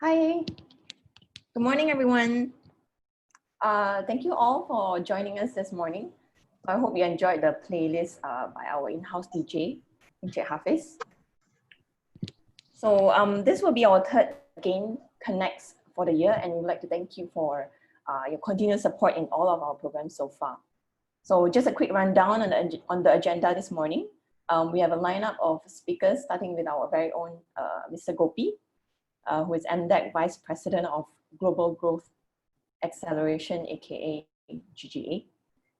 Hi, good morning, everyone. Thank you all for joining us this morning. I hope you enjoyed the playlist by our in-house DJ, Encik Hafiz. So this will be our third Gain Connex for the year, and we'd like to thank you for your continued support in all of our programs so far. So just a quick rundown on the agenda this morning. We have a lineup of speakers, starting with our very own Mr. Gopi, who is MDEC Vice President of Global Growth Acceleration, aka GGA.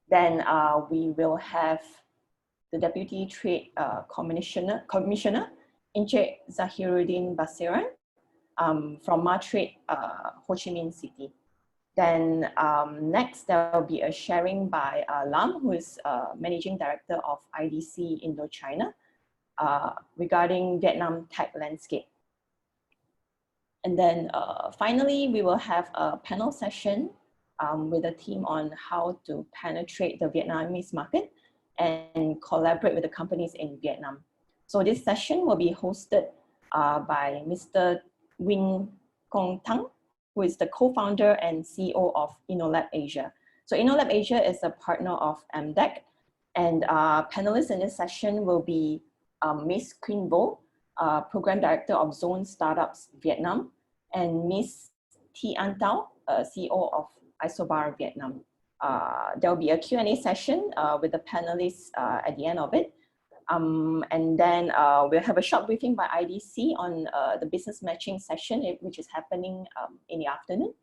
Then we will have the Deputy Trade Commissioner, Encik Zahiruddin Basiran from Matrade, Ho Chi Minh City. Then next, there will be a sharing by Lam, who is Managing Director of IDC Indochina, regarding Vietnam tech landscape. And then finally, we will have a panel session with a team on how to penetrate the Vietnamese market and collaborate with the companies in Vietnam. So this session will be hosted by Mr. Win Kong Tang, who is the co-founder and CEO of InnoLab Asia. So InnoLab Asia is a partner of MDEC, and panelists in this session will be Ms. Queen Vo, Program Director of Zone Startups Vietnam, and Ms. Thi An Tao, CEO of Isobar Vietnam. There will be a Q&A session with the panelists at the end of it. And then we'll have a short briefing by IDC on the business matching session, which is happening in the afternoon.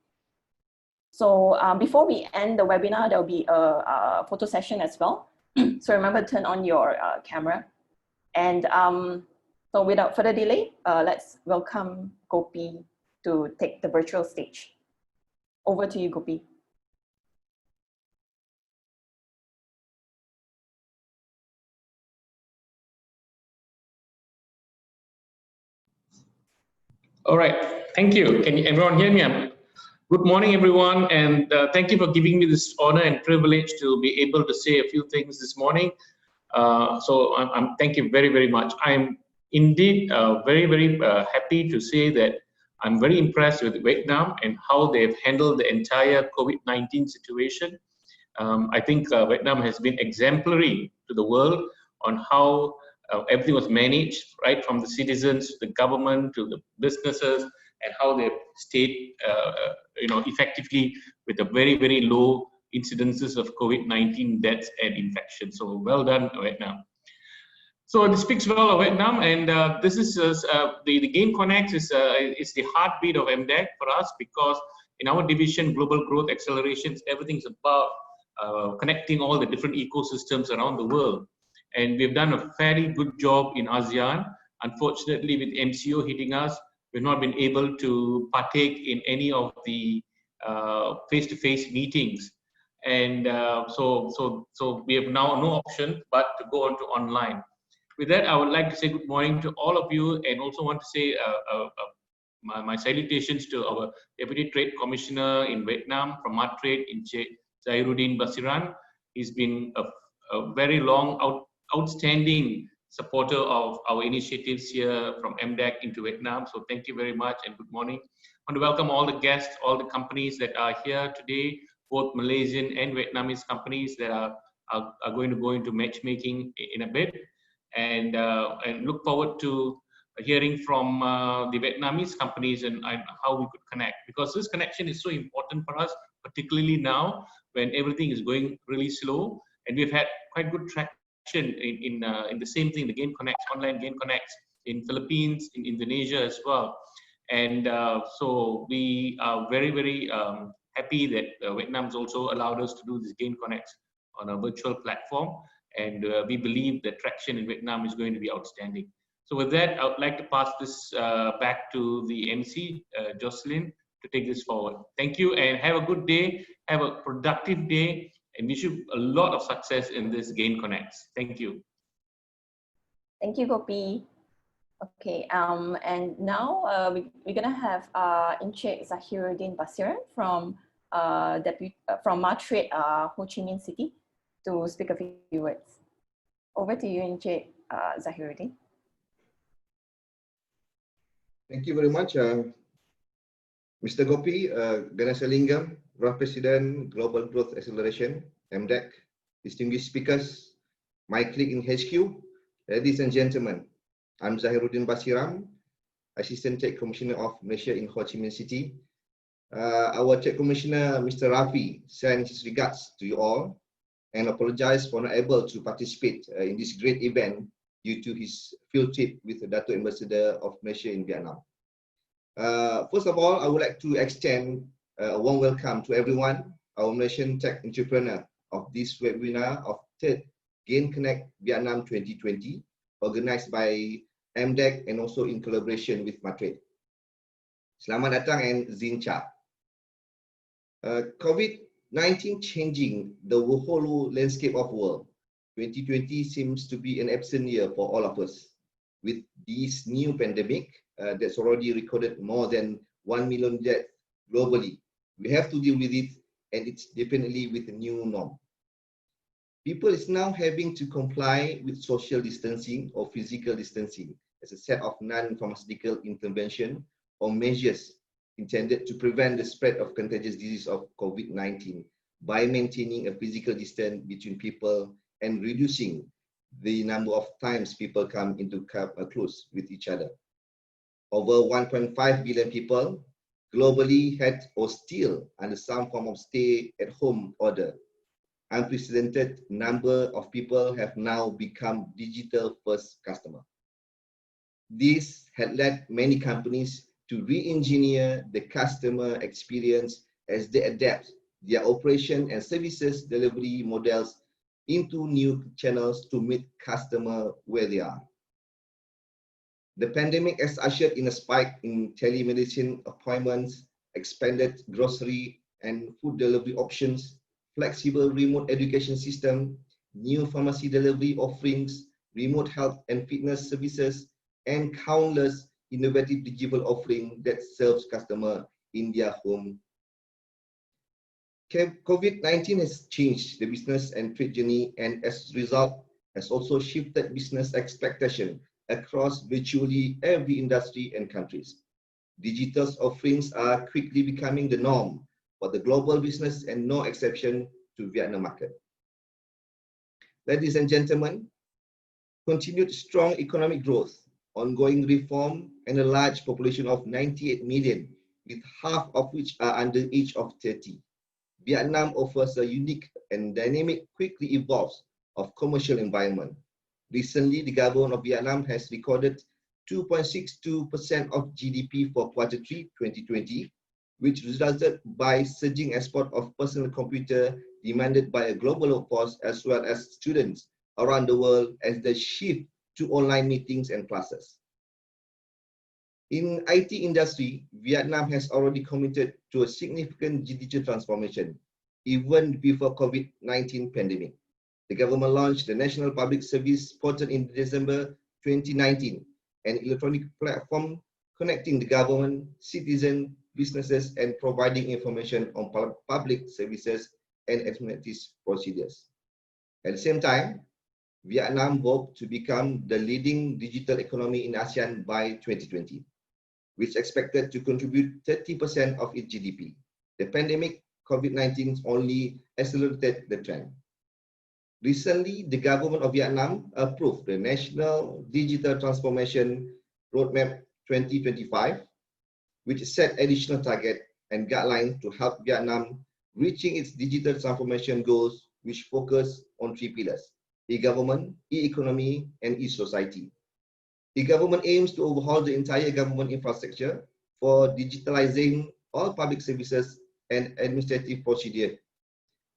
So before we end the webinar, there will be a photo session as well. So remember to turn on your camera. And so without further delay, let's welcome Gopi to take the virtual stage. Over to you, Gopi. All right, thank you. Can everyone hear me? Good morning, everyone, and thank you for giving me this honor and privilege to be able to say a few things this morning. So thank you very, very much. I'm indeed very happy to say that I'm very impressed with Vietnam and how they've handled the entire COVID-19 situation. I think Vietnam has been exemplary to the world on how everything was managed, right from the citizens, to the government, to the businesses, and how they've stayed, effectively with a very low incidences of COVID-19 deaths and infections. So well done, Vietnam. So this speaks well of Vietnam, and this is the Gain Connex is the heartbeat of MDEC for us, because in our division, Global Growth Accelerations, everything's about connecting all the different ecosystems around the world. And we've done a fairly good job in ASEAN. Unfortunately, with MCO hitting us, we've not been able to partake in any of the face-to-face meetings. And so we have now no option but to go on to online. With that, I would like to say good morning to all of you, and also want to say my salutations to our Deputy Trade Commissioner in Vietnam from Matrade, Encik Zahiruddin Basiran. He's been a very long, outstanding supporter of our initiatives here from MDEC into Vietnam. So thank you very much and good morning. I want to welcome all the guests, all the companies that are here today, both Malaysian and Vietnamese companies that are going to go into matchmaking in a bit. And look forward to hearing from the Vietnamese companies and how we could connect, because this connection is so important for us, particularly now when everything is going really slow, and we've had quite good traction in the same thing, the Gain Connex, online Gain Connex in Philippines, in Indonesia as well. And so we are very happy that Vietnam has also allowed us to do this Gain Connex on a virtual platform. And we believe the traction in Vietnam is going to be outstanding. So with that, I would like to pass this back to the MC, Jocelyn, to take this forward. Thank you, and have a good day, have a productive day, and wish you a lot of success in this Gain Connex. Thank you. Thank you, Gopi. Okay, and now we're gonna have Encik Zahiruddin Basiran from Matrade, Ho Chi Minh City, to speak a few words. Over to you, Encik Zahiruddin. Thank you very much. Mr. Gopi Ganasalingam, Vice President, Global Growth Acceleration, MDEC, distinguished speakers, my colleague in HQ, ladies and gentlemen, I'm Zahiruddin Basiram, Assistant Trade Commissioner of Malaysia in Ho Chi Minh City. Our Trade Commissioner, Mr. Rafi, sends his regards to you all and apologize for not able to participate in this great event due to his field trip with the Dato' Ambassador of Malaysia in Vietnam. First of all, I would like to extend a warm welcome to everyone, our Malaysian tech entrepreneur of this webinar of third Gain Connect Vietnam 2020, organized by MDEC and also in collaboration with Matrade. Selamat datang and Zincha. COVID-19 changing the whole landscape of world. 2020 seems to be an absent year for all of us. With this new pandemic that's already recorded more than 1 million deaths globally, we have to deal with it, and it's definitely with a new norm. People is now having to comply with social distancing or physical distancing as a set of non-pharmaceutical intervention or measures intended to prevent the spread of contagious disease of COVID-19 by maintaining a physical distance between people and reducing the number of times people come into close with each other. Over 1.5 billion people globally had or still under some form of stay-at-home order. Unprecedented number of people have now become digital-first customer. This had led many companies to re-engineer the customer experience as they adapt their operation and services delivery models into new channels to meet customers where they are. The pandemic has ushered in a spike in telemedicine appointments, expanded grocery and food delivery options, flexible remote education system, new pharmacy delivery offerings, remote health and fitness services, and countless innovative digital offerings that serves customers in their home. COVID-19 has changed the business and trade journey, and as a result, has also shifted business expectation across virtually every industry and countries. Digital offerings are quickly becoming the norm for the global business and no exception to Vietnam market. Ladies and gentlemen, continued strong economic growth, ongoing reform, and a large population of 98 million, with half of which are under the age of 30. Vietnam offers a unique and dynamic, quickly evolves of commercial environment. Recently, the government of Vietnam has recorded 2.62% of GDP for Q3 2020, which resulted by surging export of personal computer demanded by a global workforce as well as students around the world as they shift to online meetings and classes. In IT industry, Vietnam has already committed to a significant digital transformation, even before COVID-19 pandemic. The government launched the National Public Service Portal in December 2019, an electronic platform connecting the government, citizens, businesses, and providing information on public services and administrative procedures. At the same time, Vietnam hopes to become the leading digital economy in ASEAN by 2020, which is expected to contribute 30% of its GDP. The pandemic, COVID-19 only accelerated the trend. Recently, the government of Vietnam approved the National Digital Transformation Roadmap 2025, which set additional target and guidelines to help Vietnam reaching its digital transformation goals, which focus on 3 pillars: e-government, e-economy, and e-society. The government aims to overhaul the entire government infrastructure for digitalizing all public services and administrative procedure,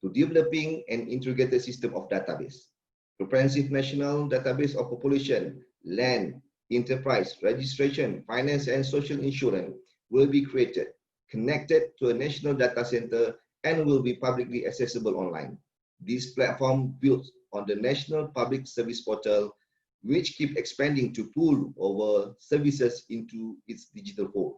to developing an integrated system of database. Comprehensive national database of population, land, enterprise, registration, finance, and social insurance will be created, connected to a national data center, and will be publicly accessible online. This platform built on the National Public Service Portal, which keep expanding to pool over services into its digital fold.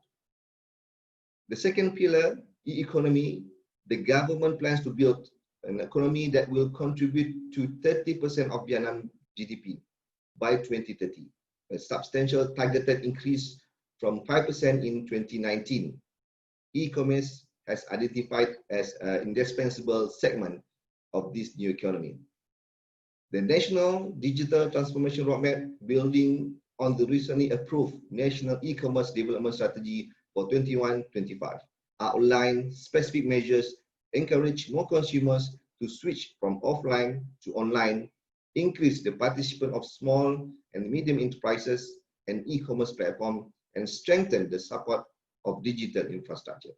The second pillar, e-economy, the government plans to build an economy that will contribute to 30% of Vietnam GDP by 2030, a substantial targeted increase from 5% in 2019. e-commerce has identified as an indispensable segment of this new economy. The National Digital Transformation Roadmap, building on the recently approved National E-commerce Development Strategy for 21-25, outline specific measures, encourage more consumers to switch from offline to online, increase the participation of small and medium enterprises and e-commerce platforms, and strengthen the support of digital infrastructure.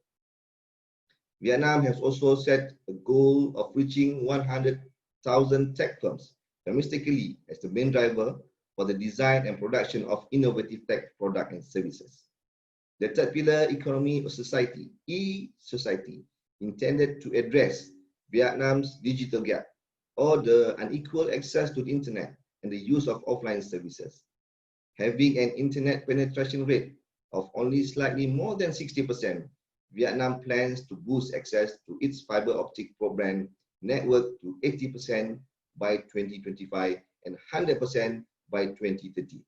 Vietnam has also set a goal of reaching 100,000 tech firms domestically as the main driver for the design and production of innovative tech products and services. The third pillar, economy of society, e-society, intended to address Vietnam's digital gap, or the unequal access to the internet and the use of offline services. Having an internet penetration rate of only slightly more than 60%, Vietnam plans to boost access to its fiber optic broadband network to 80% by 2025 and 100% by 2030.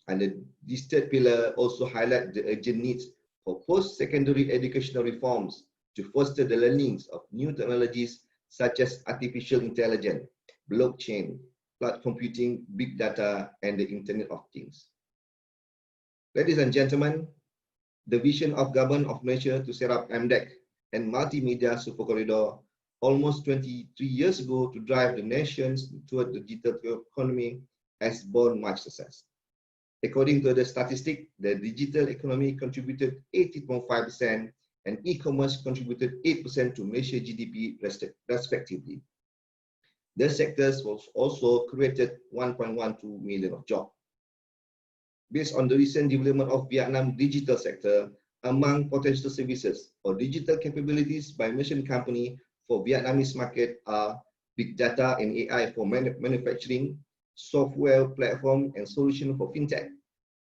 And this third pillar also highlights the urgent needs for post-secondary educational reforms to foster the learnings of new technologies such as artificial intelligence, blockchain, cloud computing, big data, and the Internet of Things. Ladies and gentlemen, the vision of Government of Malaysia to set up MDEC and Multimedia Super Corridor almost 23 years ago to drive the nations toward the digital economy has borne much success. According to the statistic, the digital economy contributed 80.5% and e-commerce contributed 8% to Malaysia GDP respectively. The sectors was also created 1.12 million of jobs. Based on the recent development of Vietnam digital sector, among potential services or digital capabilities by Malaysian company for Vietnamese market are big data and AI for manufacturing, software platform and solution for fintech,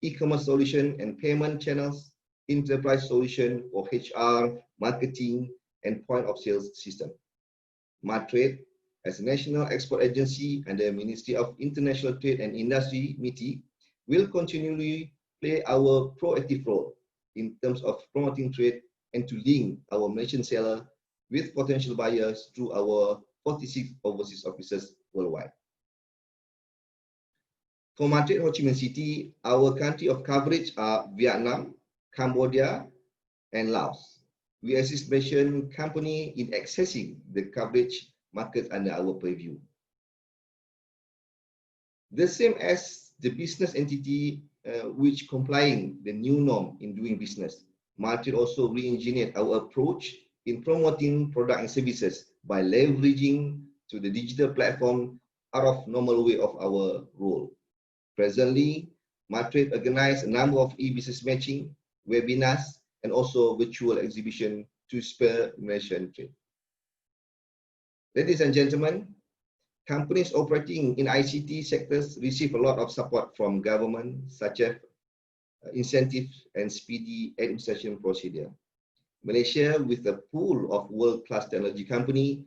e-commerce solution and payment channels, enterprise solution for HR, marketing, and point of sales system. Martrade, as a national export agency and the Ministry of International Trade and Industry, MITI, will continually play our proactive role in terms of promoting trade and to link our Malaysian seller with potential buyers through our 46 overseas offices worldwide. For Martrade Ho Chi Minh City, our country of coverage are Vietnam, Cambodia, and Laos. We assist Malaysian company in accessing the coverage markets under our purview. The same as the business entity which complying the new norm in doing business, Martrade also re-engineered our approach in promoting product and services by leveraging to the digital platform out of normal way of our role. Presently, Martrade organized a number of e-business matching, webinars, and also virtual exhibition to spur Malaysian trade. Ladies and gentlemen, companies operating in ICT sectors receive a lot of support from government, such as incentives and speedy administration procedure. Malaysia, with a pool of world-class technology company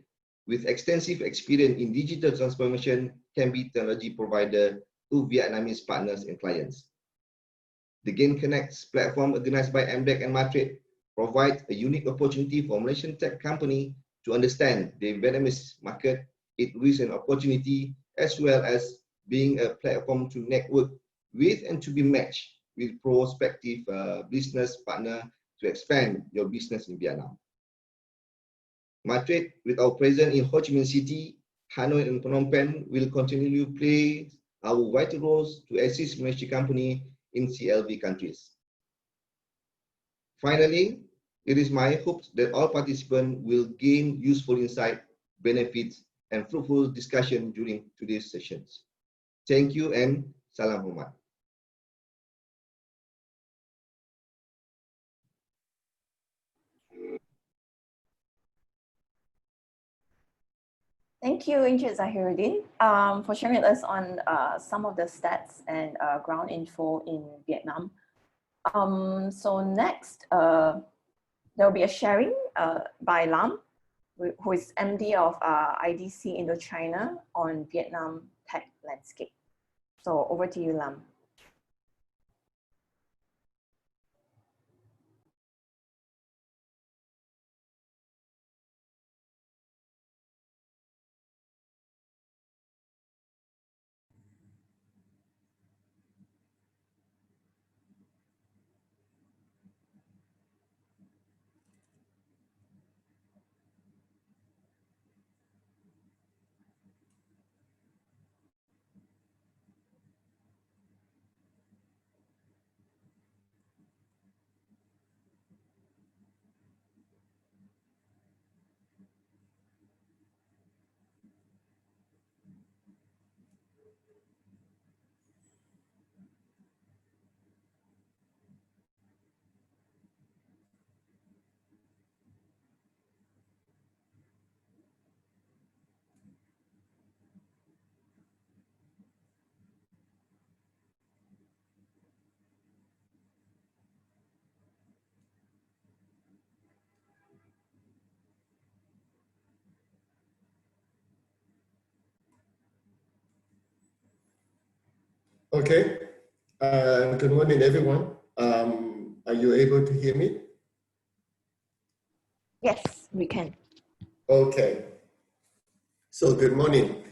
with extensive experience in digital transformation, can be technology provider to Vietnamese partners and clients. The Connex platform organized by MDEC and Martrade provides a unique opportunity for Malaysian tech company to understand the Vietnamese market, its risk and opportunity, as well as being a platform to network with and to be matched with prospective business partner to expand your business in Vietnam. Martrade, with our presence in Ho Chi Minh City, Hanoi and Phnom Penh, will continue to play our vital roles to assist Malaysian company in CLV countries. Finally, it is my hope that all participants will gain useful insight, benefits, and fruitful discussion during today's sessions. Thank you and salam hormat. Thank you, Encik Zahiruddin, for sharing with us on some of the stats and ground info in Vietnam. So next, there will be a sharing by Lam, who is MD of IDC Indochina on Vietnam tech landscape. So over to you, Lam. Okay. Good morning, everyone. Are you able to hear me? Yes, we can. Okay. So good morning.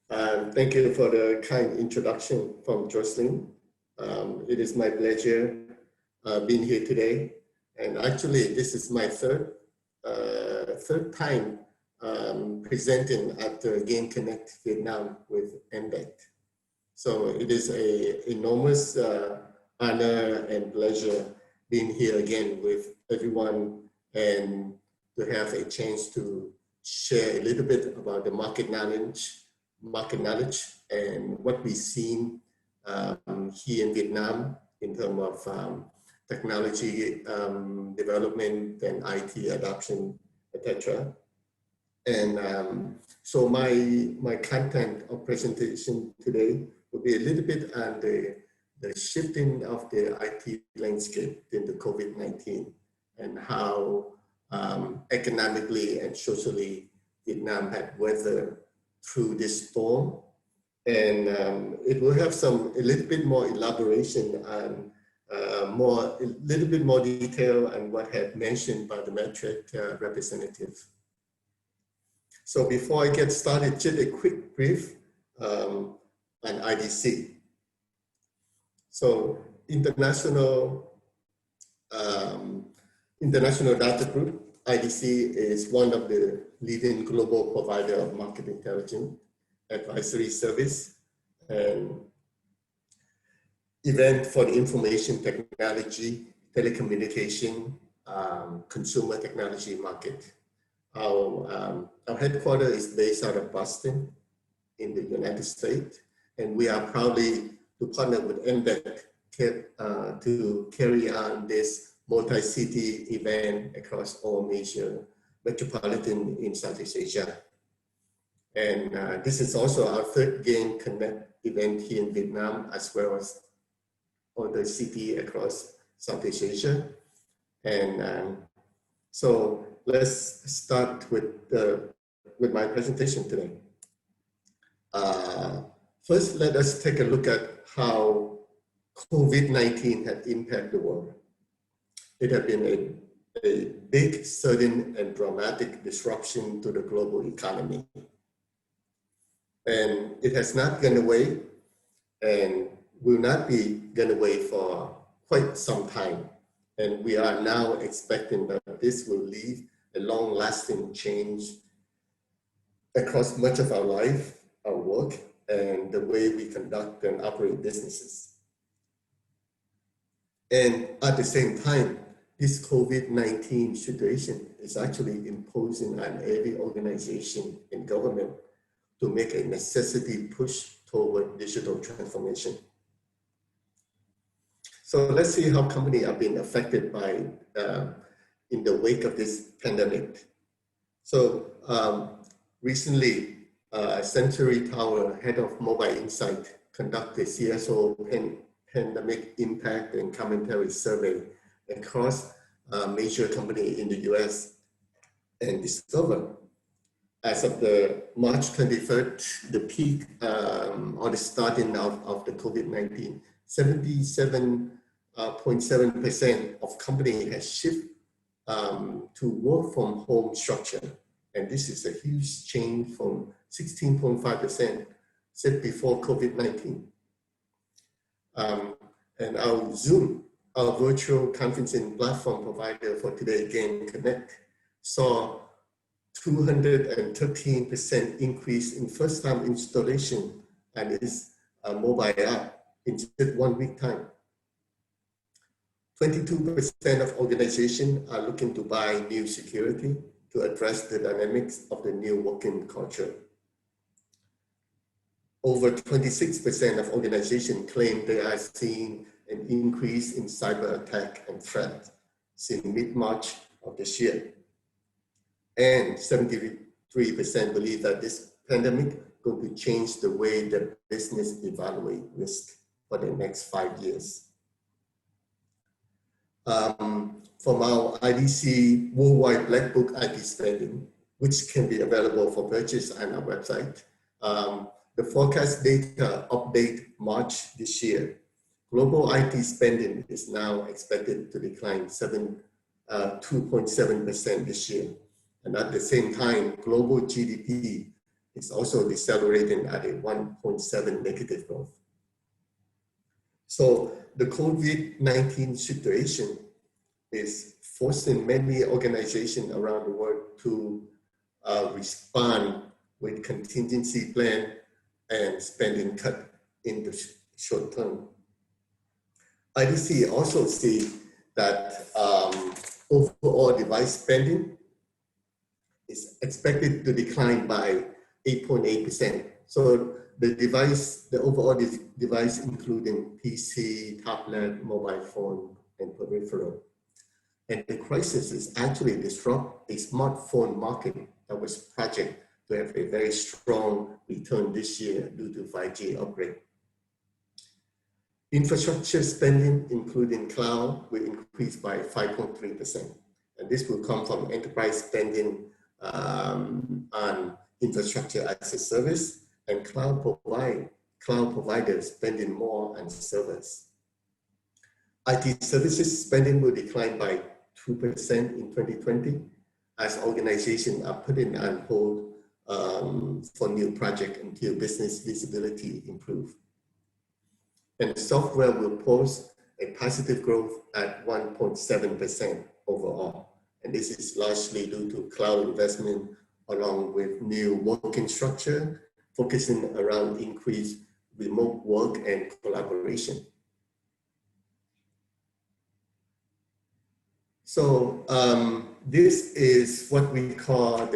Thank you for the kind introduction from Jocelyn. It is my pleasure being here today. And actually, this is my third time presenting at the Game Connect Vietnam with Inde. So it is an enormous honor and pleasure being here again with everyone and to have a chance to share a little bit about the market knowledge and what we've seen here in Vietnam in terms of technology development and IT adoption, etc. And so my content of presentation today will be a little bit on the shifting of the IT landscape in the COVID-19 and how economically and socially Vietnam had weathered through this storm. And it will have a little bit more elaboration on a little bit more detail on what had mentioned by the metric representative. So before I get started, just a quick brief on IDC. So International Data Group, IDC is one of the leading global provider of market intelligence, advisory service, and event for the information technology, telecommunication, consumer technology market. Our headquarters is based out of Boston in the United States, and we are proudly to partner with Inde to carry on this multi-city event across all major metropolitan in Southeast Asia. And this is also our third Game Connect event here in Vietnam, as well as other cities across Southeast Asia. And so let's start with my presentation today. First, let us take a look at how COVID-19 had impacted the world. It had been a big, sudden, and dramatic disruption to the global economy. And it has not gone away and will not be gone away for quite some time. And we are now expecting that this will leave a long-lasting change across much of our life, our work, and the way we conduct and operate businesses. And at the same time, this COVID-19 situation is actually imposing on every organization and government to make a necessity push toward digital transformation. So let's see how companies are being affected by in the wake of this pandemic. So recently, Century Tower, head of Mobile Insight, conducted CSO pandemic impact and commentary survey across major companies in the US and discovered as of the March 23rd, the peak or the starting of the COVID-19, 77.7% of companies has shifted to work from home structure. And this is a huge change from 16.5% set before COVID-19. And our Zoom, our virtual conferencing platform provider for today, Game Connect, saw 213% increase in first-time installation and its mobile app in just 1 week time. 22% of organizations are looking to buy new security to address the dynamics of the new working culture. Over 26% of organizations claim they are seeing an increase in cyber attack and threat since mid-March of this year. And 73% believe that this pandemic is going to change the way the business evaluate risk for the next 5 years. From our IDC Worldwide Black Book IT spending, which can be available for purchase on our website, the forecast data update March this year, global IT spending is now expected to decline 2.7% this year. And at the same time, global GDP is also decelerating at a 1.7 negative growth. So the COVID-19 situation is forcing many organizations around the world to respond with contingency plan and spending cut in the short term. IDC also see that overall device spending is expected to decline by 8.8%. So the overall device including PC, tablet, mobile phone, and peripheral. And the crisis is actually disrupt a smartphone market that was projected to have a very strong return this year due to 5G upgrade. Infrastructure spending, including cloud, will increase by 5.3%. And this will come from enterprise spending on infrastructure as a service and cloud providers spending more on servers. IT services spending will decline by 2% in 2020 as organizations are putting on hold for new projects until business visibility improves. And software will post a positive growth at 1.7% overall. And this is largely due to cloud investment along with new working structure, focusing around increased remote work and collaboration. So this is what we call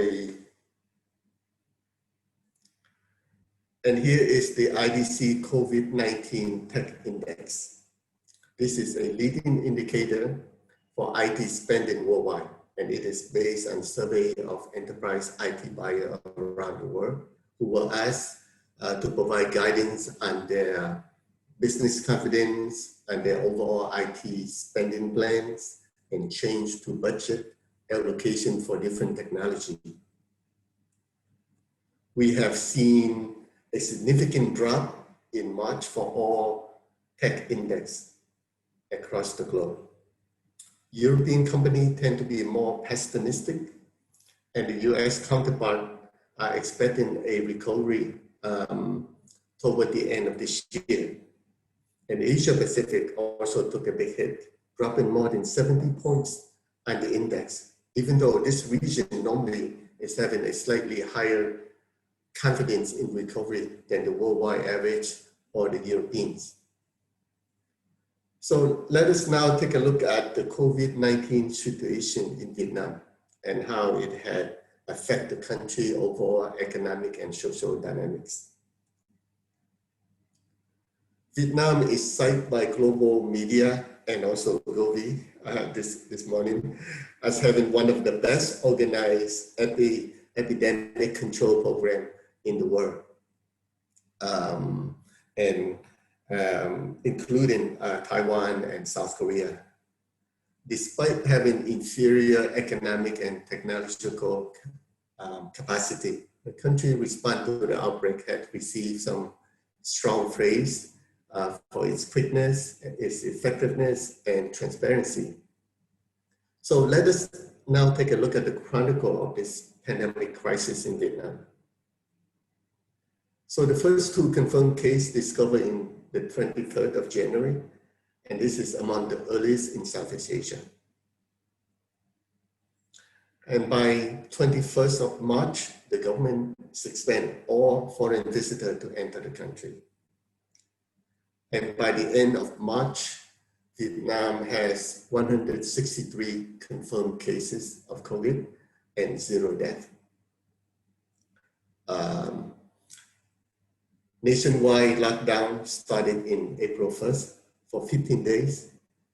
and here is the IDC COVID-19 Tech Index. This is a leading indicator for IT spending worldwide, and it is based on survey of enterprise IT buyers around the world who were asked to provide guidance on their business confidence and their overall IT spending plans and change to budget allocation for different technology. We have seen a significant drop in March for all tech index across the globe. European companies tend to be more pessimistic, and the US counterpart are expecting a recovery toward the end of this year. And Asia Pacific also took a big hit, dropping more than 70 points on the index, even though this region normally is having a slightly higher confidence in recovery than the worldwide average or the Europeans. So let us now take a look at the COVID-19 situation in Vietnam and how it had affected the country overall economic and social dynamics. Vietnam is cited by global media and also Govi this morning as having one of the best organized epidemic control program in the world, including Taiwan and South Korea. Despite having inferior economic and technological capacity, the country responded to the outbreak had received some strong praise for its quickness, its effectiveness, and transparency. So let us now take a look at the chronicle of this pandemic crisis in Vietnam. So the first two confirmed cases discovered in the 23rd of January, and this is among the earliest in Southeast Asia. And by 21st of March, the government suspended all foreign visitors to enter the country. And by the end of March, Vietnam has 163 confirmed cases of COVID and 0 deaths. Nationwide lockdown started in April 1st for 15 days.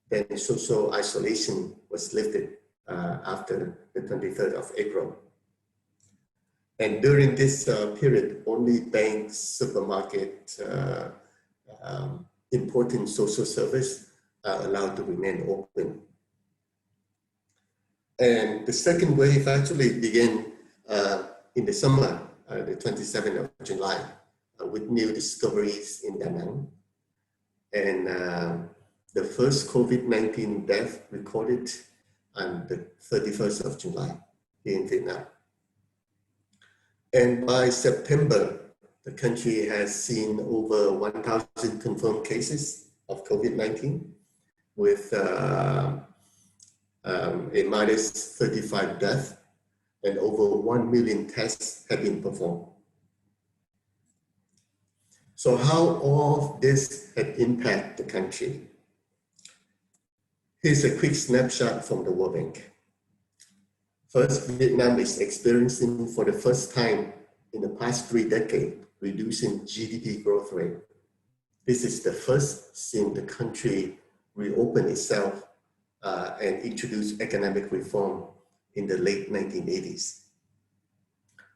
Then social isolation was lifted after the 23rd of April. And during this period, only banks, supermarket, important social service are allowed to remain open. And the second wave actually began in the summer, the 27th of July. with new discoveries in Da Nang. And the first COVID-19 death recorded on the 31st of July in Vietnam. And by September, the country has seen over 1,000 confirmed cases of COVID-19 with a minus 35 deaths, and over 1 million tests have been performed. So how all of this had impacted the country? Here's a quick snapshot from the World Bank. First, Vietnam is experiencing for the first time in the past 3 decades, reducing GDP growth rate. This is the first since the country reopened itself and introduced economic reform in the late 1980s.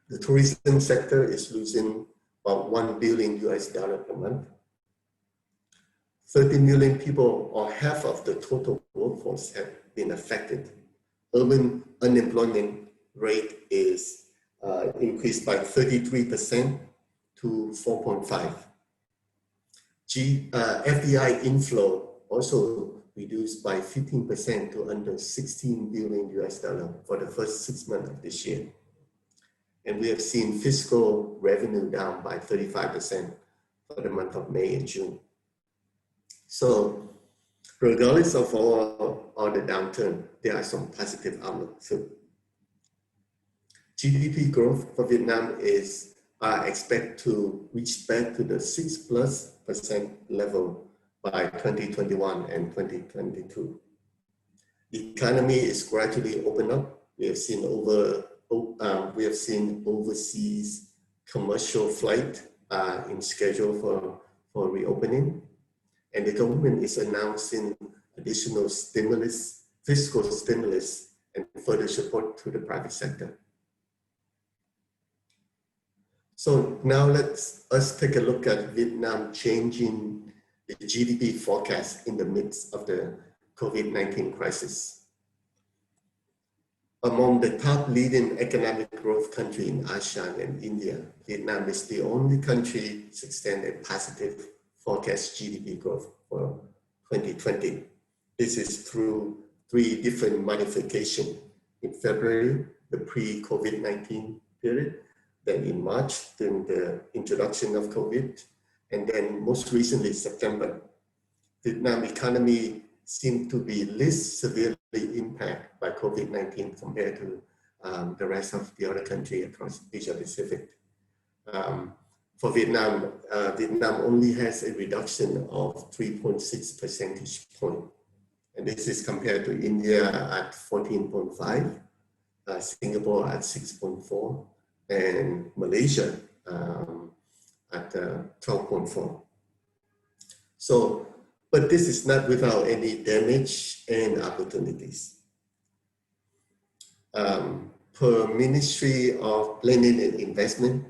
The tourism sector is losing about $1 billion per month. 30 million people, or half of the total workforce, have been affected. Urban unemployment rate is increased by 33% to 4.5. FDI inflow also reduced by 15% to under $16 billion for the first 6 months of this year. And we have seen fiscal revenue down by 35% for the month of May and June. So regardless of all the downturn, there are some positive outlooks. So GDP growth for Vietnam is expected to reach back to the 6+% level by 2021 and 2022. The economy is gradually open up. We have seen overseas commercial flight in schedule for reopening, and the government is announcing additional stimulus, fiscal stimulus, and further support to the private sector. So now let's take a look at Vietnam changing the GDP forecast in the midst of the COVID-19 crisis. Among the top leading economic growth countries in ASEAN and India, Vietnam is the only country to extend a positive forecast GDP growth for 2020. This is through 3 different modifications. In February, the pre-COVID-19 period, then in March, during the introduction of COVID, and then most recently, September. Vietnam economy seemed to be less severely impacted by COVID-19 compared to the rest of the other countries across Asia Pacific. For Vietnam, Vietnam only has a reduction of 3.6 percentage points. And this is compared to India at 14.5, Singapore at 6.4, and Malaysia at 12.4. So, but this is not without any damage and opportunities. Per Ministry of Planning and Investment,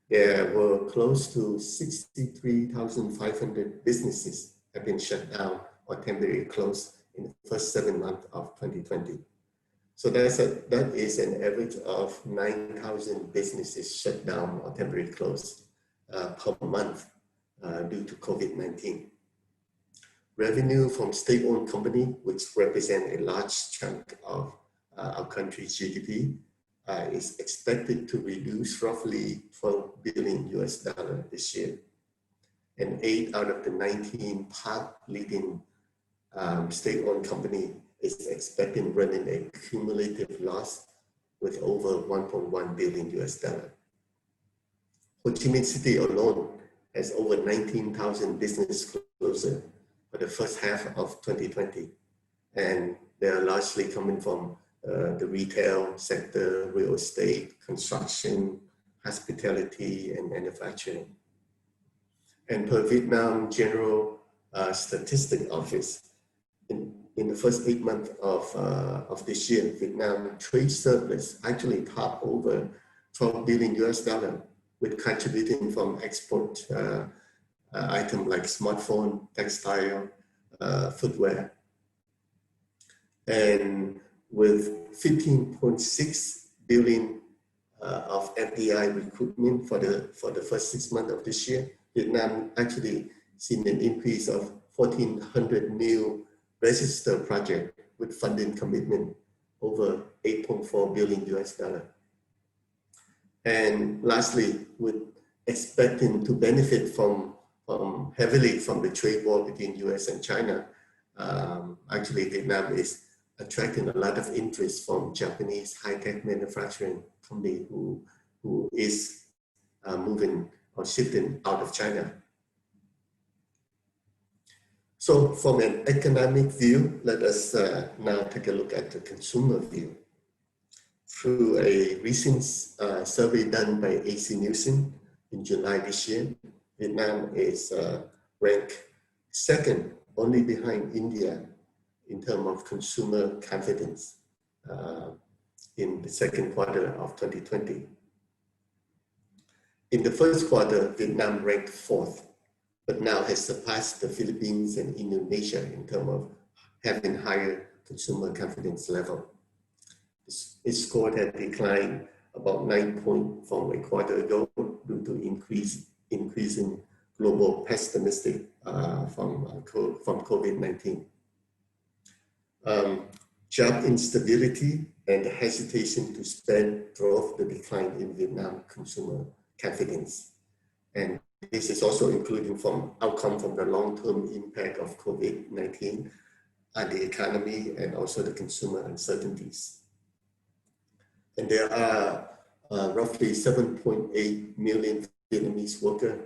there were close to 63,500 businesses have been shut down or temporarily closed in the first 7 months of 2020. So that is an average of 9,000 businesses shut down or temporarily closed per month due to COVID-19. Revenue from state-owned company, which represent a large chunk of our country's GDP, is expected to reduce roughly $12 billion this year. And 8 out of the 19 top leading state-owned company is expecting running a cumulative loss with over $1.1 billion. Ho Chi Minh City alone has over 19,000 business closures for the first half of 2020. And they are largely coming from the retail sector, real estate, construction, hospitality, and manufacturing. And per Vietnam General Statistics Office, in the first 8 months of this year, Vietnam trade surplus actually topped over $12 billion, with contributing from export items like smartphone, textile, footwear. And with $15.6 billion of FDI recruitment for the first 6 months of this year, Vietnam actually seen an increase of 1,400 new registered projects with funding commitment over 8.4 billion US dollar. And lastly, with expecting to benefit from heavily from the trade war between US and China, actually Vietnam is attracting a lot of interest from Japanese high-tech manufacturing company who is moving or shifting out of China. So from an economic view, let us now take a look at the consumer view. Through a recent survey done by AC Nielsen in July this year, Vietnam is ranked second, only behind India, in terms of consumer confidence in the second quarter of 2020. In the first quarter, Vietnam ranked fourth, but now has surpassed the Philippines and Indonesia in terms of having higher consumer confidence level. Its score had declined about 9 points from a quarter ago due to increasing global pessimism from COVID-19. Job instability and the hesitation to spend drove the decline in Vietnam consumer confidence. And this is also including from outcome from the long-term impact of COVID-19 on the economy and also the consumer uncertainties. And there are roughly 7.8 million Vietnamese workers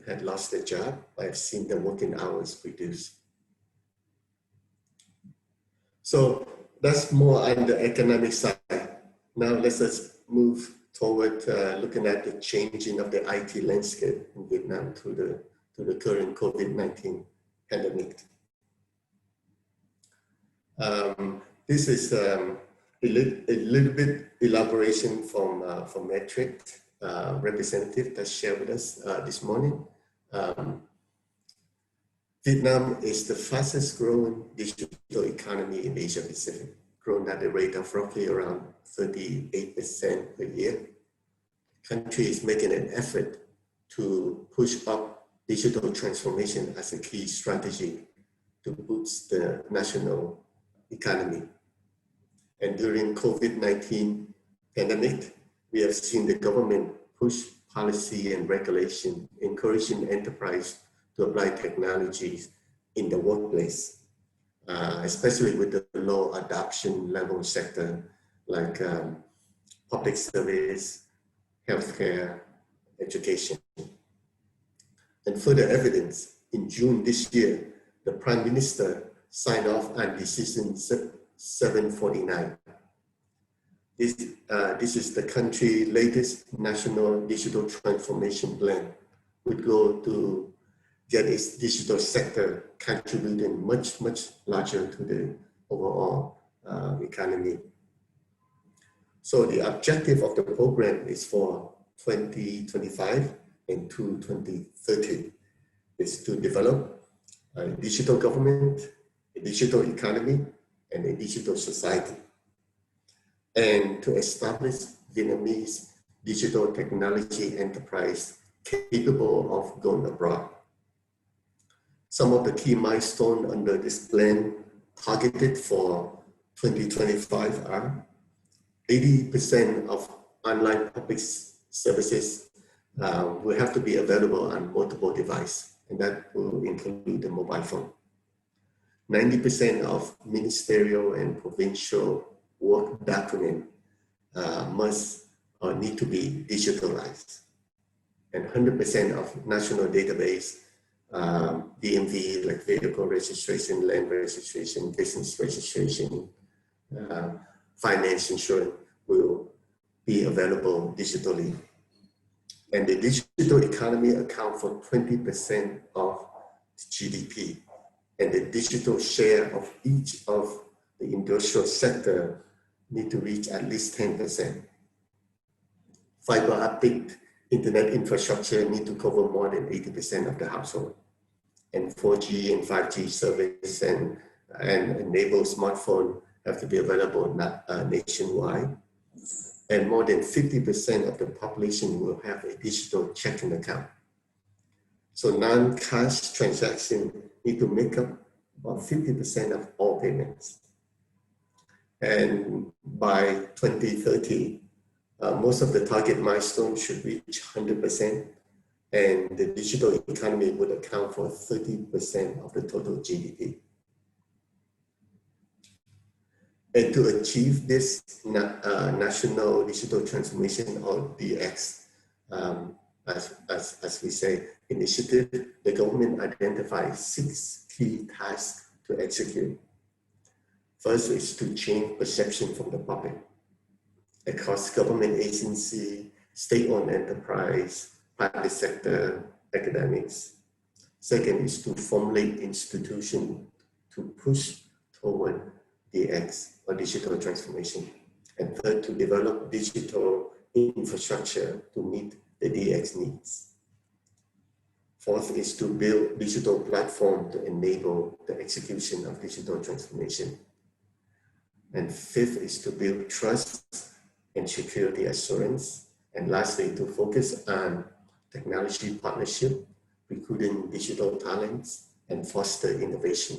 had lost their job or have seen their working hours reduced. So that's more on the economic side. Now let's move toward looking at the changing of the IT landscape in Vietnam through the current COVID-19 pandemic. This is a little bit elaboration from Metric representative that shared with us this morning. Vietnam is the fastest growing digital economy in Asia Pacific, growing at a rate of roughly around 38% per year. The country is making an effort to push up digital transformation as a key strategy to boost the national economy. And during COVID-19 pandemic, we have seen the government push policy and regulation, encouraging enterprise to apply technologies in the workplace, especially with the low adoption level sector like public service, healthcare, education. And further evidence, in June this year, the Prime Minister signed off on Decision 749. This is the country's latest national digital transformation plan, would go to get its digital sector contributing much larger to the overall economy. So the objective of the program is for 2025 and to 2030 is to develop a digital government, a digital economy, and a digital society, and to establish Vietnamese digital technology enterprise capable of going abroad. Some of the key milestones under this plan targeted for 2025 are 80% of online public services will have to be available on multiple devices, and that will include the mobile phone. 90% of ministerial and provincial work document must or need to be digitalized. And 100% of national database, DMV, like vehicle registration, land registration, business registration, finance insurance will be available digitally. And the digital economy accounts for 20% of GDP. And the digital share of each of the industrial sector need to reach at least 10%. Fiber optic internet infrastructure need to cover more than 80% of the household. And 4G and 5G service and enable smartphone have to be available nationwide. and more than 50% of the population will have a digital checking account. So non-cash transactions need to make up about 50% of all payments. And by 2030, most of the target milestones should reach 100%, and the digital economy would account for 30% of the total GDP. And to achieve this national digital transformation, or DX, as we say, initiative, the government identified 6 key tasks to execute. First is to change perception from the public across government agency, state-owned enterprise, private sector, academics. Second is to formulate institutions to push toward DX, or digital transformation. And third, to develop digital infrastructure to meet the DX needs. Fourth is to build digital platform to enable the execution of digital transformation. And fifth is to build trust and security assurance. And lastly, to focus on technology partnership, recruiting digital talents, and foster innovation.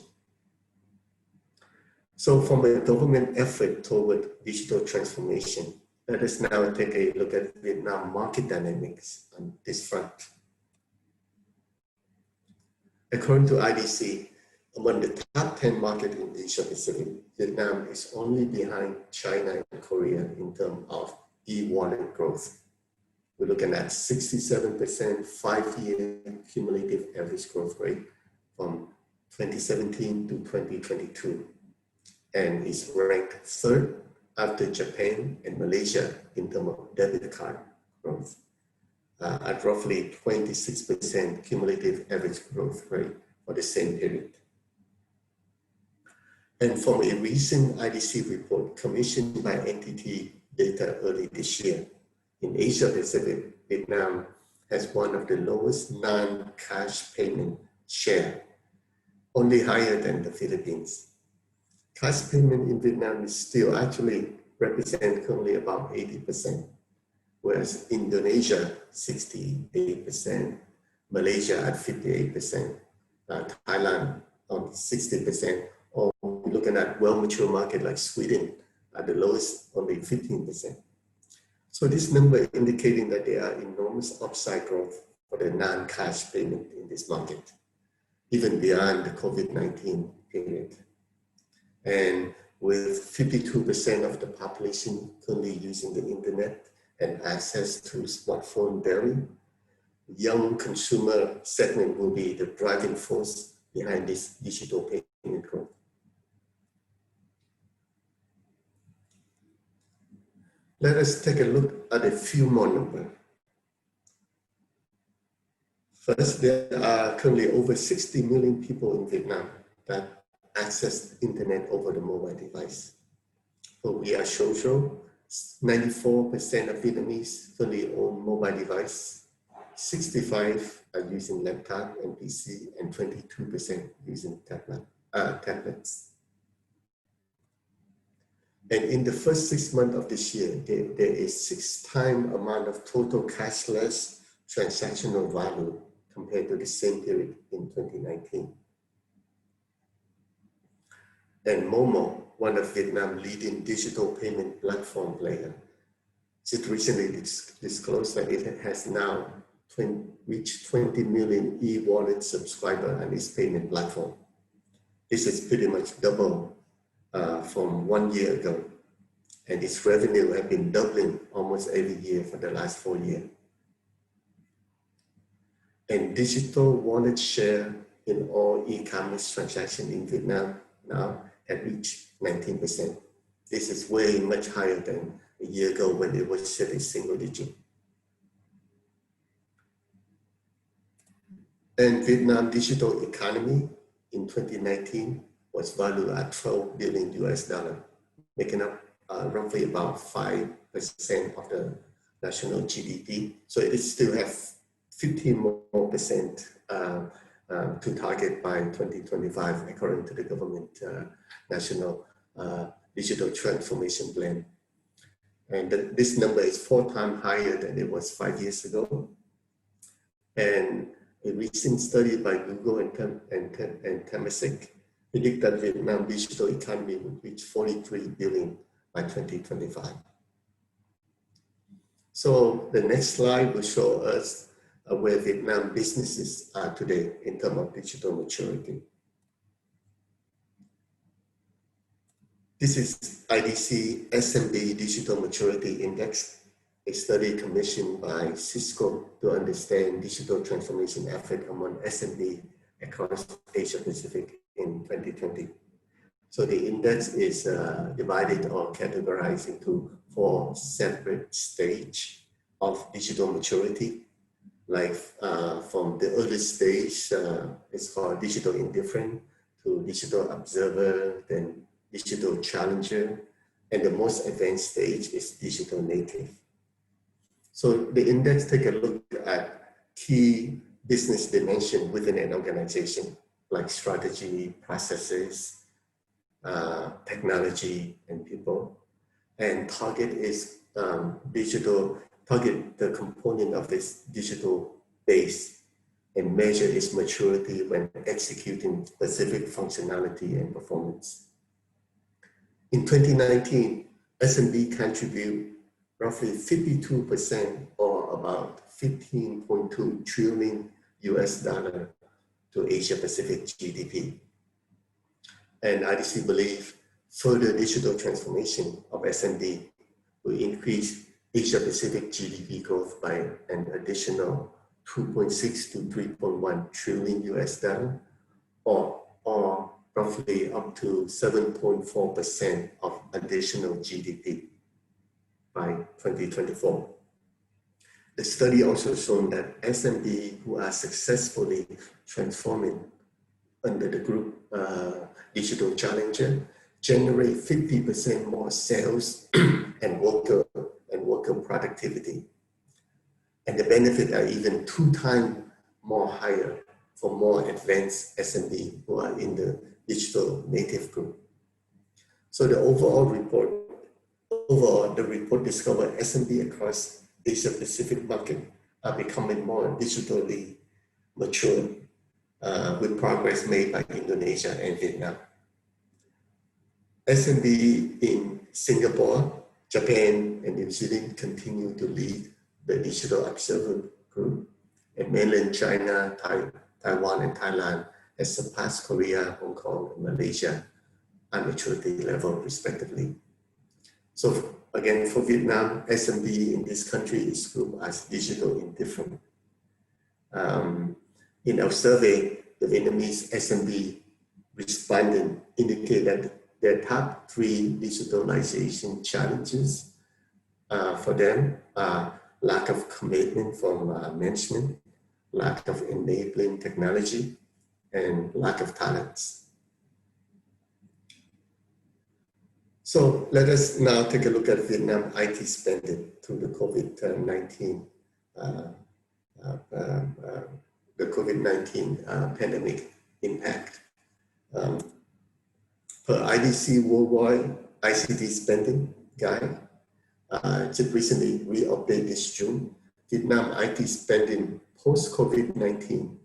So from a government effort toward digital transformation, let us now take a look at Vietnam market dynamics on this front. According to IDC, among the top 10 markets in Asia Pacific, Vietnam is only behind China and Korea in terms of e-wallet growth. We're looking at 67% 5-year cumulative average growth rate from 2017 to 2022, and is ranked 3rd after Japan and Malaysia in terms of debit card growth, at roughly 26% cumulative average growth rate for the same period. And from a recent IDC report commissioned by NTT Data early this year, in Asia Pacific, Vietnam has one of the lowest non-cash payment share, only higher than the Philippines. Cash payment in Vietnam is still actually represent currently about 80%, whereas Indonesia 68%, Malaysia at 58%, Thailand on 60%, or we're looking at well-mature market like Sweden at the lowest, only 15%. So this number indicating that there are enormous upside growth for the non-cash payment in this market, even beyond the COVID-19 period. And with 52% of the population currently using the internet and access to smartphone daily, young consumer segment will be the driving force behind this digital payment growth. Let us take a look at a few more numbers. First, there are currently over 60 million people in Vietnam that access internet over the mobile device. For We Are Social, 94% of Vietnamese currently own mobile device, 65% are using laptop and PC, and 22% using tablets. And in the first 6 months of this year, there is 6 times amount of total cashless transactional value compared to the same period in 2019. And Momo, one of Vietnam's leading digital payment platform player, just recently disclosed that it has now reached 20 million e-wallet subscribers on its payment platform. This is pretty much double from 1 year ago. And its revenue has been doubling almost every year for the last 4 years. And digital wallet share in all e-commerce transactions in Vietnam now have reached 19%. This is way much higher than a year ago when it was set a single digit. And Vietnam digital economy in 2019 was valued at $12 billion, making up roughly about 5% of the national GDP. So it still has 15% more to target by 2025, according to the government National Digital Transformation Plan. And this number is 4 times higher than it was 5 years ago. And a recent study by Google and Temasek predict that Vietnam digital economy will reach 43 billion by 2025. So the next slide will show us where Vietnam businesses are today in terms of digital maturity. This is IDC SMB Digital Maturity Index, a study commissioned by Cisco to understand digital transformation effort among SMB across Asia Pacific in 2020. So the index is divided or categorized into 4 separate stages of digital maturity. Like from the early stage, it's called digital indifferent, to digital observer, then digital challenger, and the most advanced stage is digital native. So the index take a look at key business dimension within an organization, like strategy, processes, technology, and people. And target is target the component of this digital base and measure its maturity when executing specific functionality and performance. In 2019, SMB contribute roughly 52% or about $15.2 trillion to Asia Pacific GDP. And IDC believe further digital transformation of SMB will increase Asia Pacific GDP growth by an additional 2.6 to 3.1 trillion or roughly up to 7.4% of additional GDP by 2024. The study also shown that SMB who are successfully transforming under the group digital challenger generate 50% more sales and worker productivity. And the benefits are even 2 times more higher for more advanced SMB who are in the digital native group. So the the report discovered SMB across Asia Pacific market are becoming more digitally mature with progress made by Indonesia and Vietnam. SMB in Singapore, Japan, and New Zealand continue to lead the digital observer group, and mainland China, Taiwan, and Thailand has surpassed Korea, Hong Kong, and Malaysia at maturity level respectively. So again, for Vietnam, SMB in this country is grouped as digital indifferent. In our survey, the Vietnamese SMB respondent indicate that their top 3 digitalization challenges for them are lack of commitment from management, lack of enabling technology, and lack of talents. So let us now take a look at Vietnam IT spending through the COVID-19 pandemic impact. Per IDC Worldwide ICT Spending Guide, just recently re-updated this June, Vietnam IT spending post-COVID-19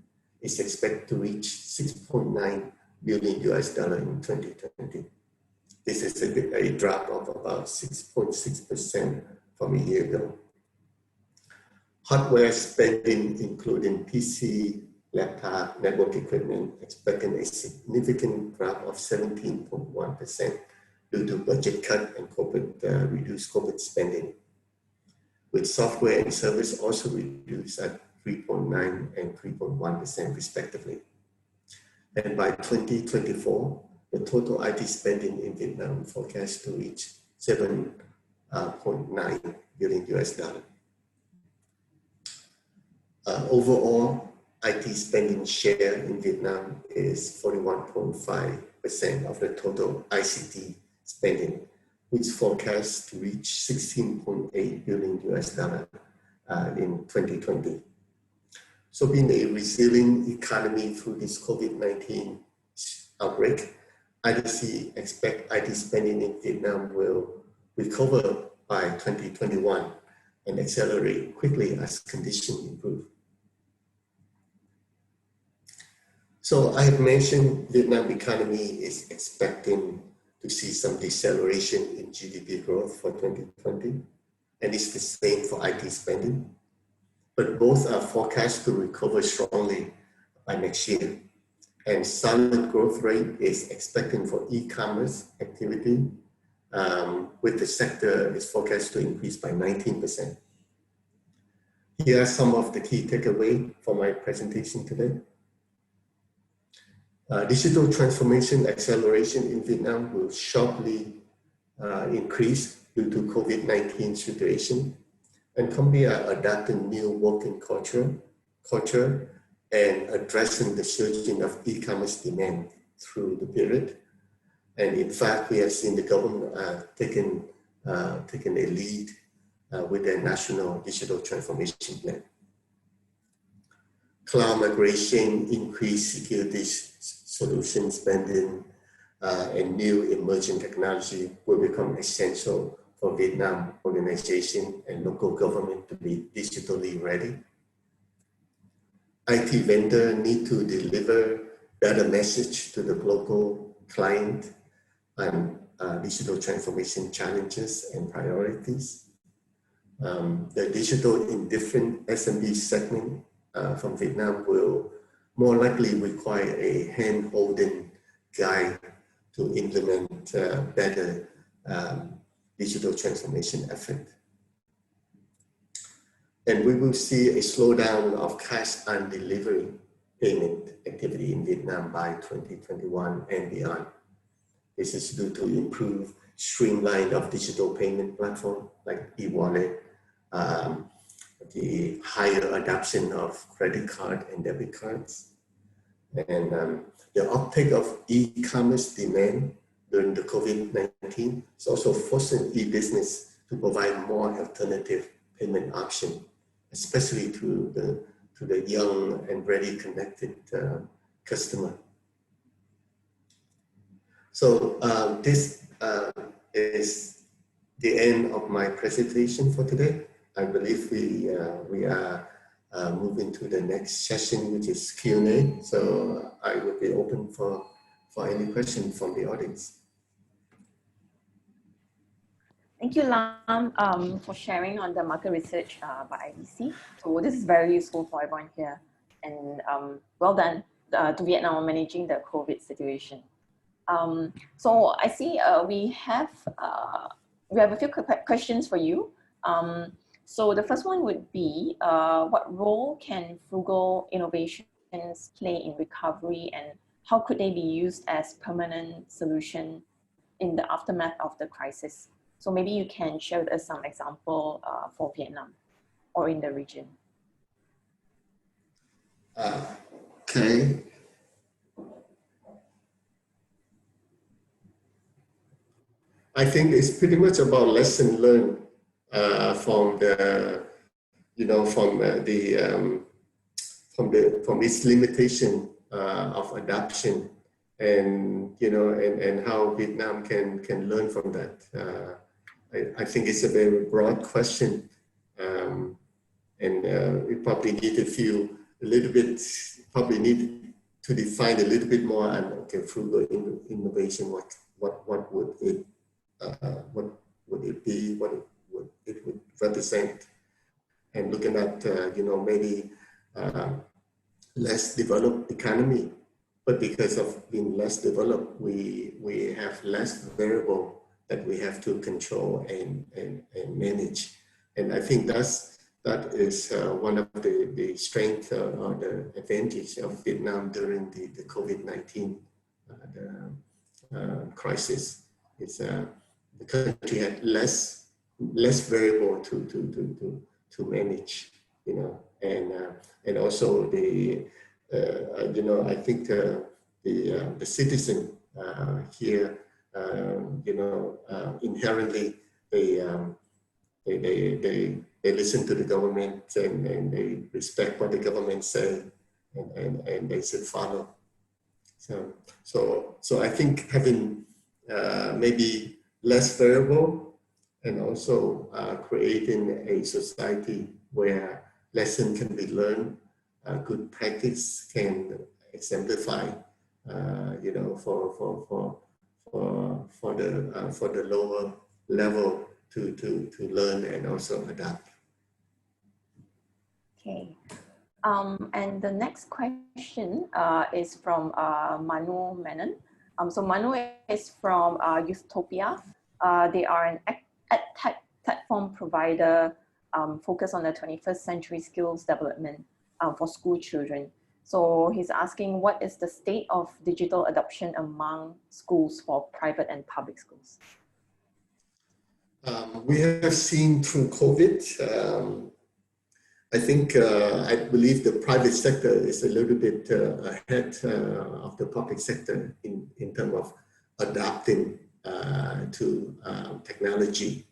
is expected to reach $6.9 billion in 2020. This is a drop of about 6.6% from a year ago. Hardware spending, including PC, laptop, network equipment, expecting a significant drop of 17.1% due to budget cut and reduced corporate spending, with software and service also reduced at 3.9% and 3.1% respectively. And by 2024, the total IT spending in Vietnam forecast to reach $7.9 billion. Overall, IT spending share in Vietnam is 41.5% of the total ICT spending, which forecast to reach $16.8 billion in 2020. So being a resilient economy through this COVID-19 outbreak, IDC expect IT spending in Vietnam will recover by 2021 and accelerate quickly as conditions improve. So I have mentioned Vietnam economy is expecting to see some deceleration in GDP growth for 2020, and it's the same for IT spending. But both are forecast to recover strongly by next year. And solid growth rate is expected for e-commerce activity, with the sector is forecast to increase by 19%. Here are some of the key takeaways for my presentation today. Digital transformation acceleration in Vietnam will sharply increase due to COVID-19 situation, and companies are adapting new working culture and addressing the surging of e-commerce demand through the period. And in fact, we have seen the government taking a lead with their national digital transformation plan. Cloud migration, increased security solution spending, and new emerging technology will become essential for Vietnam organization and local government to be digitally ready. IT vendor need to deliver better message to the local client and digital transformation challenges and priorities. The digital indifferent SMB segment from Vietnam will more likely require a hand-holding guide to implement better digital transformation effort. And we will see a slowdown of cash on delivery payment activity in Vietnam by 2021 and beyond. This is due to improved streamline of digital payment platform like e-wallet, the higher adoption of credit card and debit cards, and the uptake of e-commerce demand during the COVID-19 is also forcing e-business to provide more alternative payment option, especially to the young and very connected customer. So this is the end of my presentation for today. I believe we are moving to the next session, which is Q&A. So I will be open for any question from the audience. Thank you, Lam, for sharing on the market research by IDC. So this is very useful for everyone here. And well done to Vietnam on managing the COVID situation. So I see we have a few questions for you. So the first one would be, what role can frugal innovations play in recovery, and how could they be used as permanent solution in the aftermath of the crisis? So maybe you can share with us some example for Vietnam or in the region. Okay. I think it's pretty much about lesson learned from the, from its limitation of adoption, and and how Vietnam can learn from that. I think it's a very broad question, and we probably need to define a little bit more on, okay, frugal innovation. What would it be? What it would represent? And looking at maybe less developed economy, but because of being less developed, we have less variable that we have to control and manage. And I think that is one of the strengths or the advantage of Vietnam during the COVID-19 crisis. Is the country had less variable to manage, and also I think the citizen here, inherently they listen to the government, and they respect what the government say, and they should follow. So I think having maybe less variable, and also creating a society where lesson can be learned, good practice can exemplify, you know, for the lower level to learn and also adapt. Okay. And the next question is from Manu Menon. So Manu is from Utopia. They are an EdTech platform provider focused on the 21st century skills development for school children. So he's asking, what is the state of digital adoption among schools for private and public schools? We have seen through COVID, I think, I believe the private sector is a little bit ahead of the public sector in terms of adapting to technology,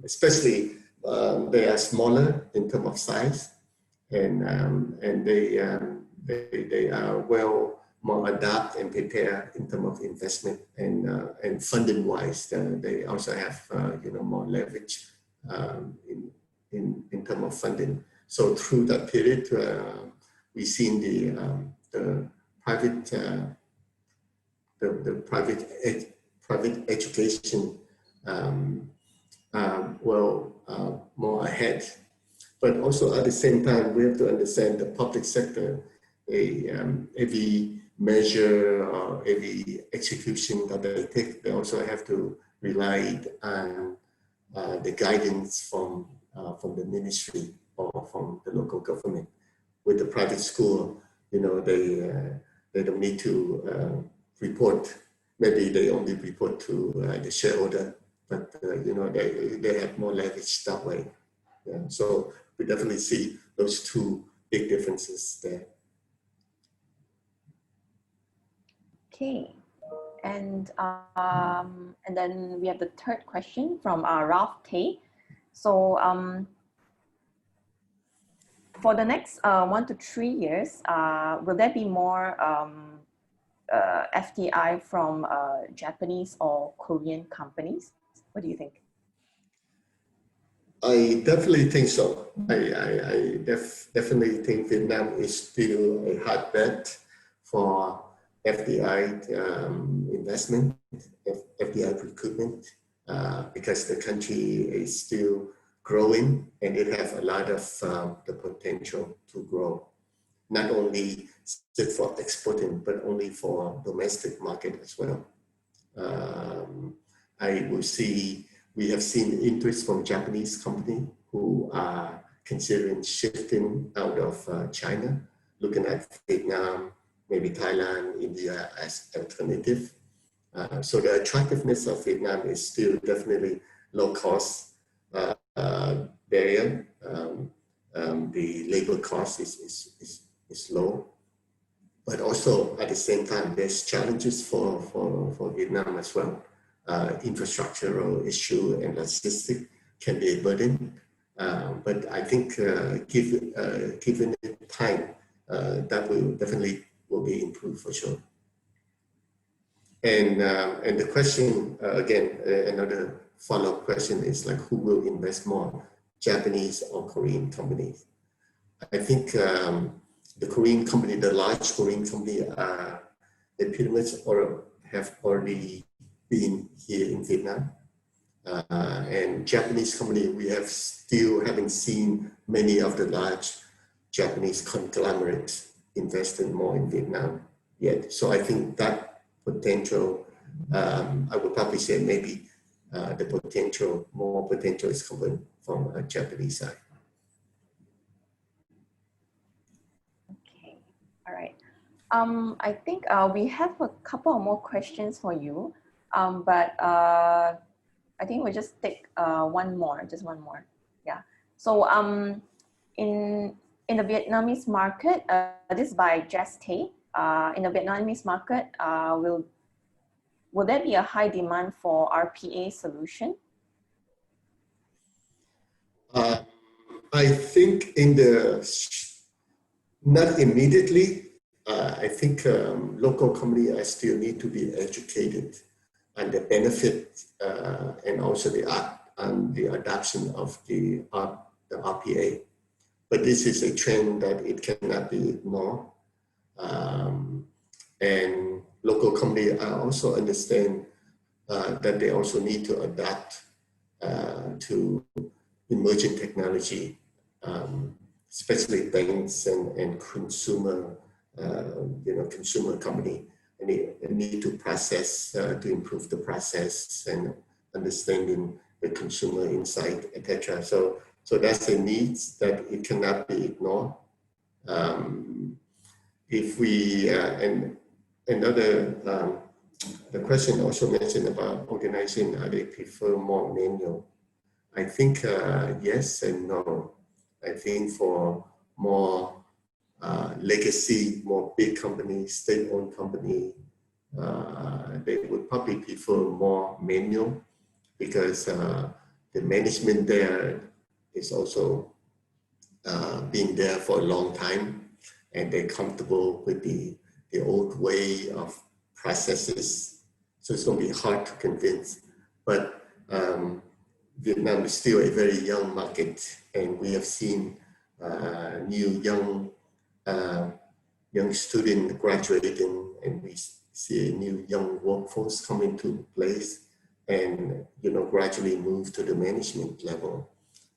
especially they are smaller in terms of size, and they are well more adapt and prepare in terms of investment and funding wise. They also have you know, more leverage in terms of funding. So through that period, we've seen the private education more ahead. But also at the same time, we have to understand the public sector, every measure or every execution that they take, they also have to rely on the guidance from the ministry or from the local government. With the private school, you know, they don't need to report. Maybe they only report to the shareholder, but you know, they have more leverage that way. Yeah. So we definitely see those two big differences there. Okay, and then we have the third question from Ralph Tay. So for the next 1 to 3 years, will there be more FDI from Japanese or Korean companies? What do you think? I definitely think so. I definitely think Vietnam is still a hotbed for FDI investment, FDI recruitment, because the country is still growing and it has a lot of the potential to grow, not only for exporting, but only for domestic market as well. I will see, we have seen interest from Japanese company who are considering shifting out of China, looking at Vietnam, maybe Thailand, India as alternative. So the attractiveness of Vietnam is still definitely low cost barrier. The labor cost is low, but also at the same time, there's challenges for Vietnam as well. Infrastructural issue and logistics can be a burden, but I think given it time, that will definitely be improved for sure. And the question again, another follow-up question is like, who will invest more, Japanese or Korean companies? I think the Korean company, the large Korean company, they pretty much have already been here in Vietnam. And Japanese company, we have still haven't seen many of the large Japanese conglomerates investing more in Vietnam yet. So I think that potential, I would probably say maybe the more potential is coming from a Japanese side. Okay, all right. I think we have a couple of more questions for you, but I think we'll just take one more. Yeah. So in the Vietnamese market, this is by Jess Tay. In the Vietnamese market, will there be a high demand for RPA solution? I think not immediately. I think local companies still need to be educated and the benefit and also the adoption of the RPA. But this is a trend that it cannot be ignored. And local companies also understand that they also need to adapt to emerging technology, especially banks and consumer, consumer company, and they need to process to improve the process and understanding the consumer insight, etc. So that's a need that it cannot be ignored. If we and another the question also mentioned about organizing, they prefer more manual. I think yes and no. I think for more legacy, more big companies, state-owned company, they would probably prefer more manual because the management there is also been there for a long time, and they're comfortable with the old way of processes. So it's going to be hard to convince. But Vietnam is still a very young market, and we have seen new young students graduating, and we see a new young workforce coming to place, and gradually move to the management level,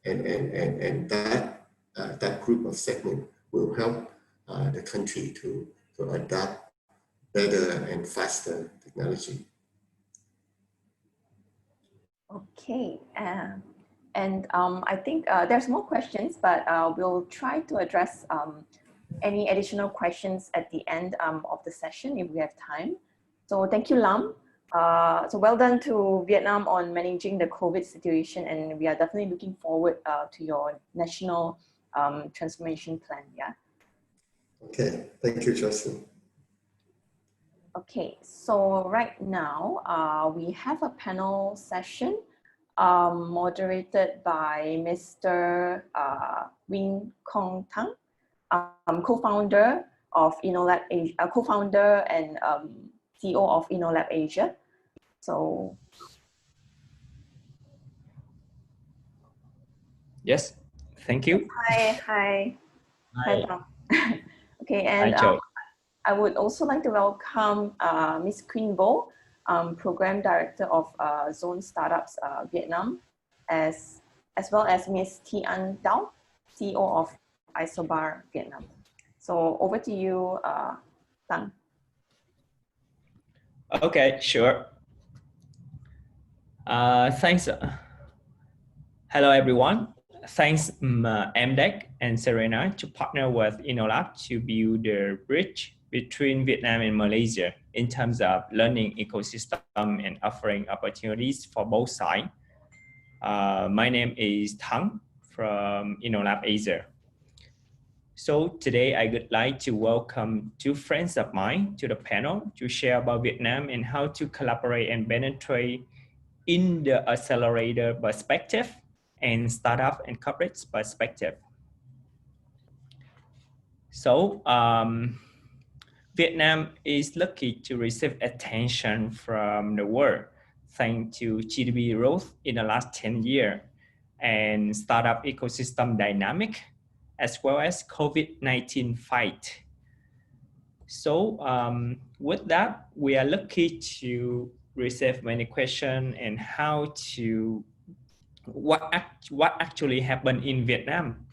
and that group of segment will help the country to adapt better and faster technology. Okay, and I think there's more questions, but we'll try to address any additional questions at the end of the session if we have time. So thank you, Lam. So well done to Vietnam on managing the COVID situation, and we are definitely looking forward to your national transformation plan. Yeah. Okay, thank you, Justin. Okay, so right now we have a panel session moderated by Mr. Win Kong Tang, co-founder of InnoLab Asia, co-founder and CEO of InnoLab Asia. So yes, thank you. Hi. Okay, and Hi, I would also like to welcome Ms. Queen Bo, Program Director of Zone Startups Vietnam, as well as Ms. Thi Anh Dao, CEO of Isobar Vietnam. So over to you, Tang. Okay, sure. Thanks. Hello, everyone. Thanks, MDEC and Serena to partner with InnoLab to build the bridge between Vietnam and Malaysia in terms of learning ecosystem and offering opportunities for both sides. My name is Thang from InnoLab Asia. So today I would like to welcome two friends of mine to the panel to share about Vietnam and how to collaborate and penetrate in the accelerator perspective and startup and corporate perspective. So Vietnam is lucky to receive attention from the world thanks to GDP growth in the last 10 years and startup ecosystem dynamic, as well as COVID-19 fight. So with that, we are lucky to receive many questions and how to what actually happened in Vietnam.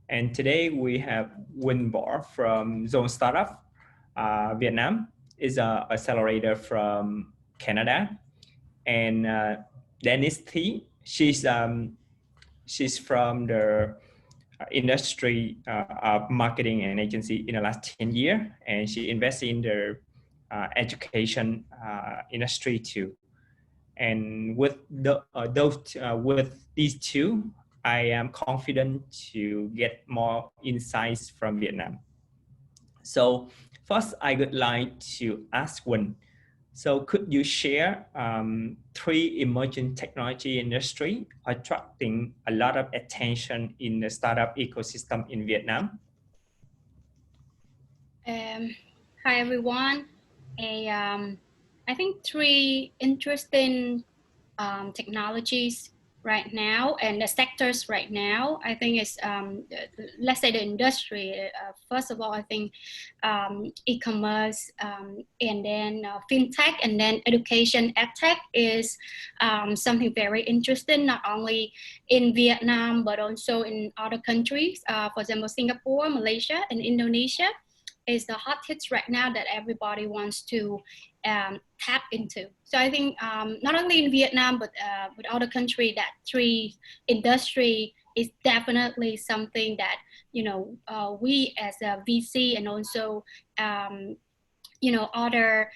And today we have Win Bo from Zone Startup. Vietnam is an accelerator from Canada, and Dennis Thi, she's from the industry of marketing and agency in the last 10 years, and she invests in the education industry too. And with with these two, I am confident to get more insights from Vietnam. So first, I would like to ask Win. So could you share 3 emerging technology industry attracting a lot of attention in the startup ecosystem in Vietnam? Hi everyone. I think three interesting technologies right now and the sectors right now. I think it's let's say the industry. First of all, I think e-commerce, and then fintech, and then education. EdTech is something very interesting, not only in Vietnam but also in other countries. For example, Singapore, Malaysia, and Indonesia is the hot hits right now that everybody wants to tap into. So I think not only in Vietnam, but with other countries, that three industry is definitely something that, you know, we as a VC and also, you know, other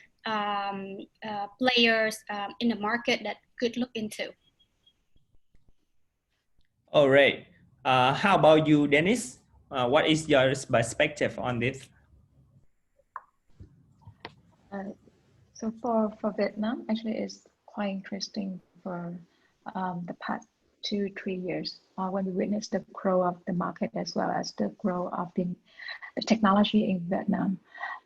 players in the market that could look into. All right. How about you, Dennis? What is your perspective on this? So for Vietnam, actually, it's quite interesting for the past 2-3 years when we witnessed the growth of the market as well as the growth of the technology in Vietnam.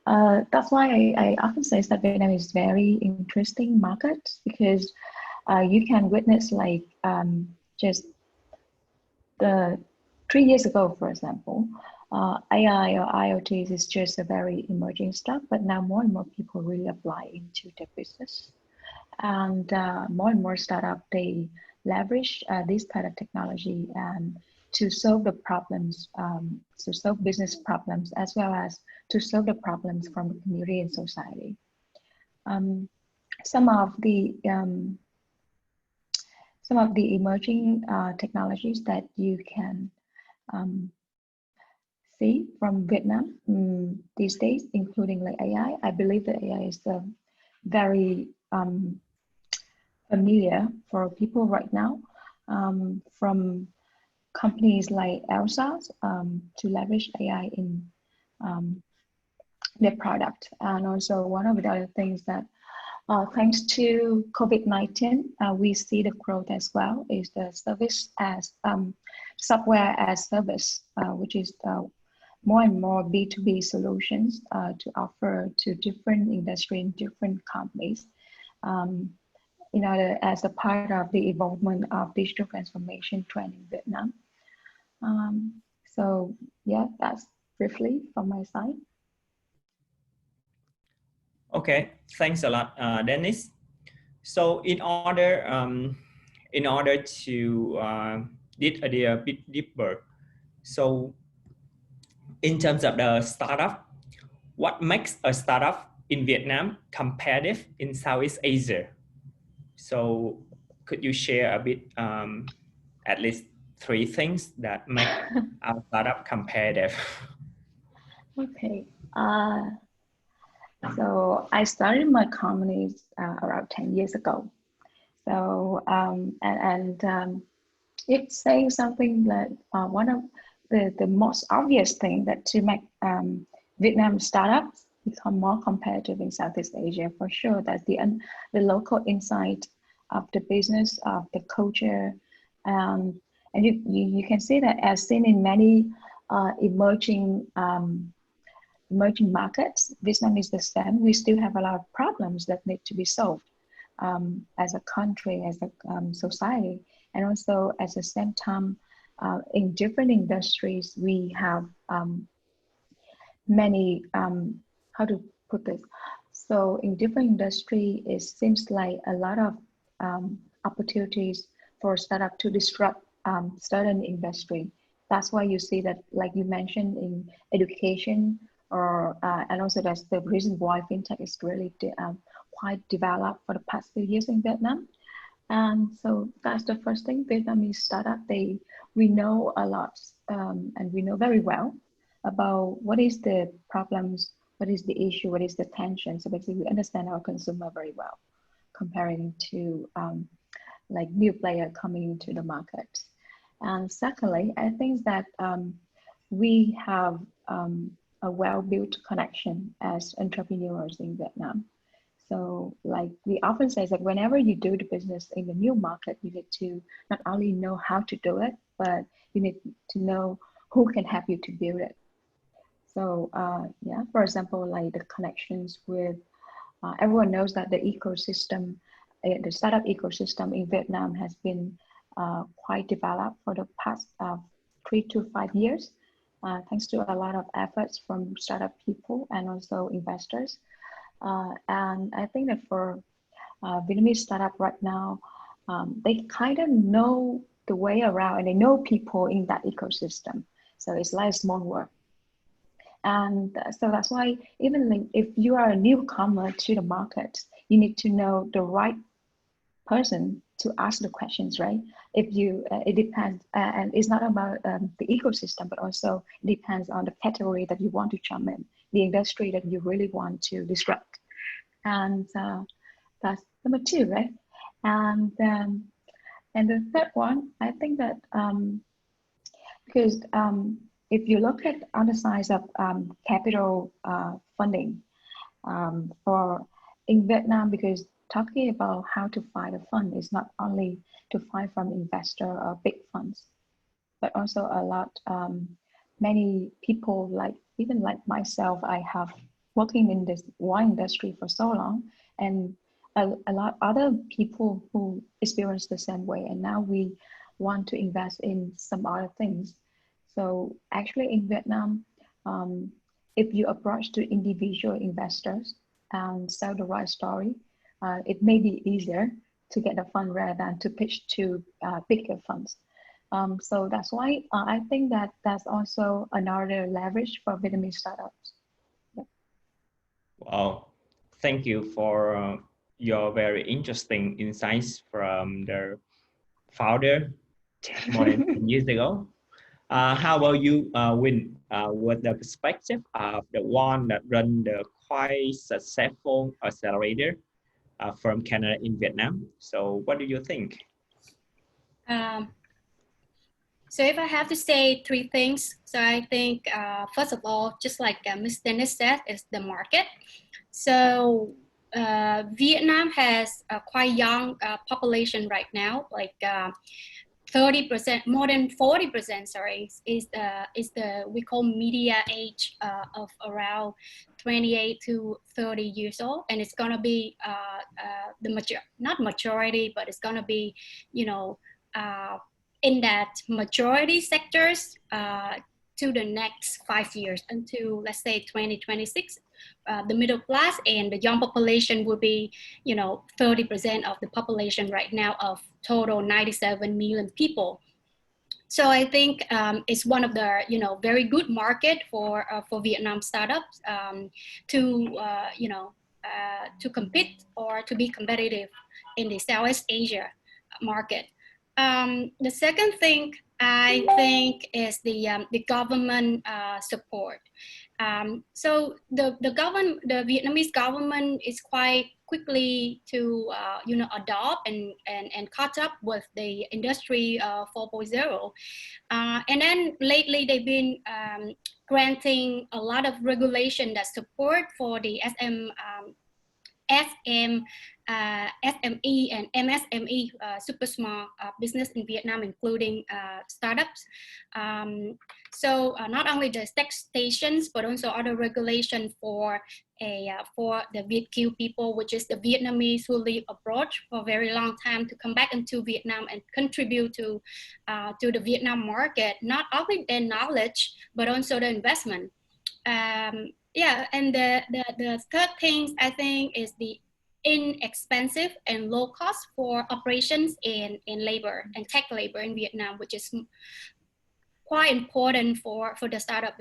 That's why I often say that Vietnam is very interesting market, because you can witness like just the 3 years ago, for example, AI or IoT is just a very emerging stuff, but now more and more people really apply into their business. And more startups, they leverage this kind of technology and to solve the problems, to solve business problems, as well as to solve the problems from the community and society. Some of the emerging technologies that you can see from Vietnam these days, including like AI. I believe that AI is very familiar for people right now, from companies like Elsa to leverage AI in their product. And also one of the other things that thanks to COVID-19, we see the growth as well is the service as software as service, which is more and more B2B solutions to offer to different industry and different companies in order as a part of the evolvement of digital transformation trend in Vietnam. So yeah, that's briefly from my side. Okay, thanks a lot, Dennis. So in order to dig a bit deeper, so in terms of the startup, what makes a startup in Vietnam competitive in Southeast Asia? So could you share a bit, at least 3 things that make our startup competitive? Okay. So I started my companies around 10 years ago. So it's saying something that one of the most obvious thing that to make Vietnam startups become more competitive in Southeast Asia, for sure, that the local insight of the business, of the culture, and you can see that as seen in many emerging markets. Vietnam is the same. We still have a lot of problems that need to be solved as a country, as a society, and also at the same time, in different industries, we have many, how to put this? So in different industry, it seems like a lot of opportunities for startup to disrupt certain industry. That's why you see that, like you mentioned, in education, or and also that's the reason why fintech is really quite developed for the past few years in Vietnam. And so that's the first thing. Vietnamese startup, we know a lot, and we know very well about what is the problems, what is the issue, what is the tension. So basically we understand our consumer very well, comparing to like new player coming into the market. And secondly, I think that we have a well-built connection as entrepreneurs in Vietnam. So like we often say that whenever you do the business in the new market, you need to not only know how to do it, but you need to know who can help you to build it. So yeah, for example, like the connections with Everyone knows that the ecosystem, the startup ecosystem in Vietnam has been quite developed for the past 3 to 5 years, thanks to a lot of efforts from startup people and also investors. And I think that for Vietnamese startup right now, they kind of know the way around and they know people in that ecosystem. So it's like a small world. And so that's why even if you are a newcomer to the market, you need to know the right person to ask the questions, right? If you, it depends, and it's not about the ecosystem, but also it depends on the category that you want to jump in, the industry that you really want to disrupt. And that's number 2, right? And the third one, I think that because if you look at on the size of capital funding for in Vietnam, because talking about how to find a fund is not only to find from investor or big funds, but also a lot, many people like, even like myself, I have working in this wine industry for so long, and a lot other people who experience the same way, and now we want to invest in some other things. So actually in Vietnam, if you approach to individual investors and sell the right story, it may be easier to get a fund rather than to pitch to bigger funds. So that's why I think that that's also another leverage for Vietnamese startups. Yeah. Wow, thank you for your very interesting insights from the founder more than 10 years ago. How about you, Win, with the perspective of the one that run the quite successful accelerator from Canada in Vietnam? So what do you think? So if I have to say 3 things, so I think first of all, just like Ms. Dennis said, is the market. So Vietnam has a quite young population right now, like 30%, more than 40%, sorry, is the we call media age of around 28 to 30 years old, and it's gonna be the not majority, but it's gonna be, you know, in that majority sectors to the next 5 years until, let's say, 2026. The middle class and the young population will be, you know, 30% of the population right now of total 97 million people. So I think it's one of the, you know, very good market for Vietnam startups to, you know, to compete or to be competitive in the Southeast Asia market. The second thing I think is the government support. So the Vietnamese government is quite quickly to you know, adopt and catch up with the industry 4.0, and then lately they've been granting a lot of regulation that support for the SME and MSME, super small business in Vietnam, including startups. So not only the taxations, but also other regulation for the VietQ people, which is the Vietnamese who live abroad for a very long time, to come back into Vietnam and contribute to the Vietnam market, not only their knowledge, but also the investment. Yeah, and the third thing I think is the inexpensive and low cost for operations in labor and tech labor in Vietnam, which is quite important for the startup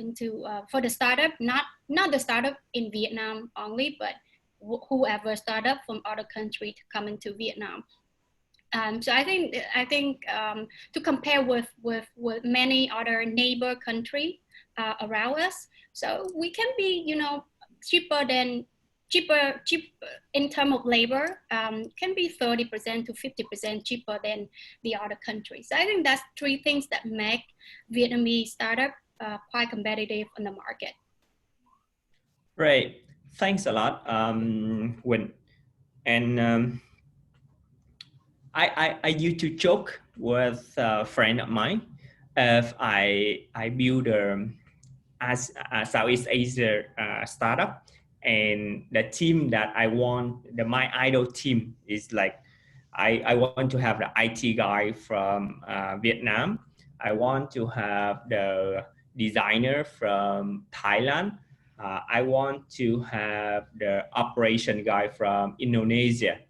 for the startup, not the startup in Vietnam only, but whoever startup from other country to come into Vietnam. So I think to compare with many other neighbor country around us, so we can be, you know, cheaper in terms of labor, can be 30% to 50% cheaper than the other countries. So I think that's 3 things that make Vietnamese startup quite competitive on the market. Great, thanks a lot, Win. And I used to joke with a friend of mine, if I build a Southeast Asia startup, And the team that I want, my idol team is like, I want to have the IT guy from Vietnam. I want to have the designer from Thailand. I want to have the operation guy from Indonesia.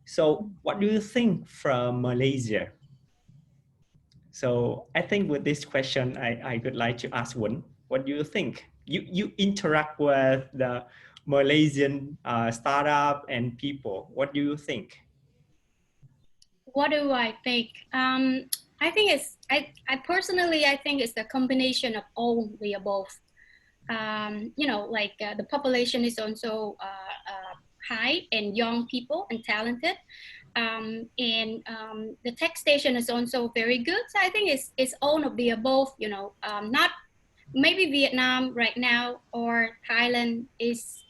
So what do you think from Malaysia? So I think with this question, I would like to ask one. What do you think? You interact with the Malaysian startup and people. What do you think? What do I think? I think I personally, I think it's a combination of all the above. You know, like the population is also high and young people and talented. The tech station is also very good. So I think it's all of the above, you know, not maybe Vietnam right now or Thailand is,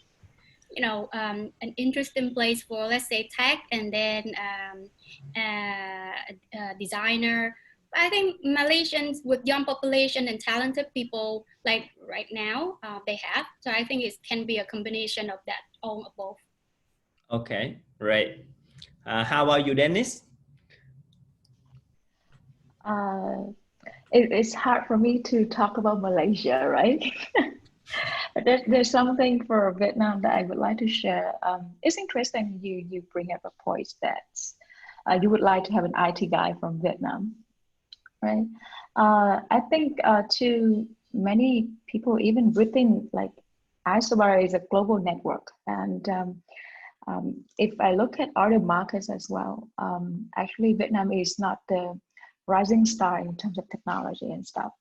you know, an interesting place for, let's say, tech and then designer. But I think Malaysians with young population and talented people like right now, they have. So I think it can be a combination of that, all of both. Okay, right. How about you, Dennis? It's hard for me to talk about Malaysia, right? But there's something for Vietnam that I would like to share. It's interesting you bring up a point that you would like to have an IT guy from Vietnam, right? I think to many people, even within like Isobar is a global network, and if I look at other markets as well, actually Vietnam is not the rising star in terms of technology and stuff.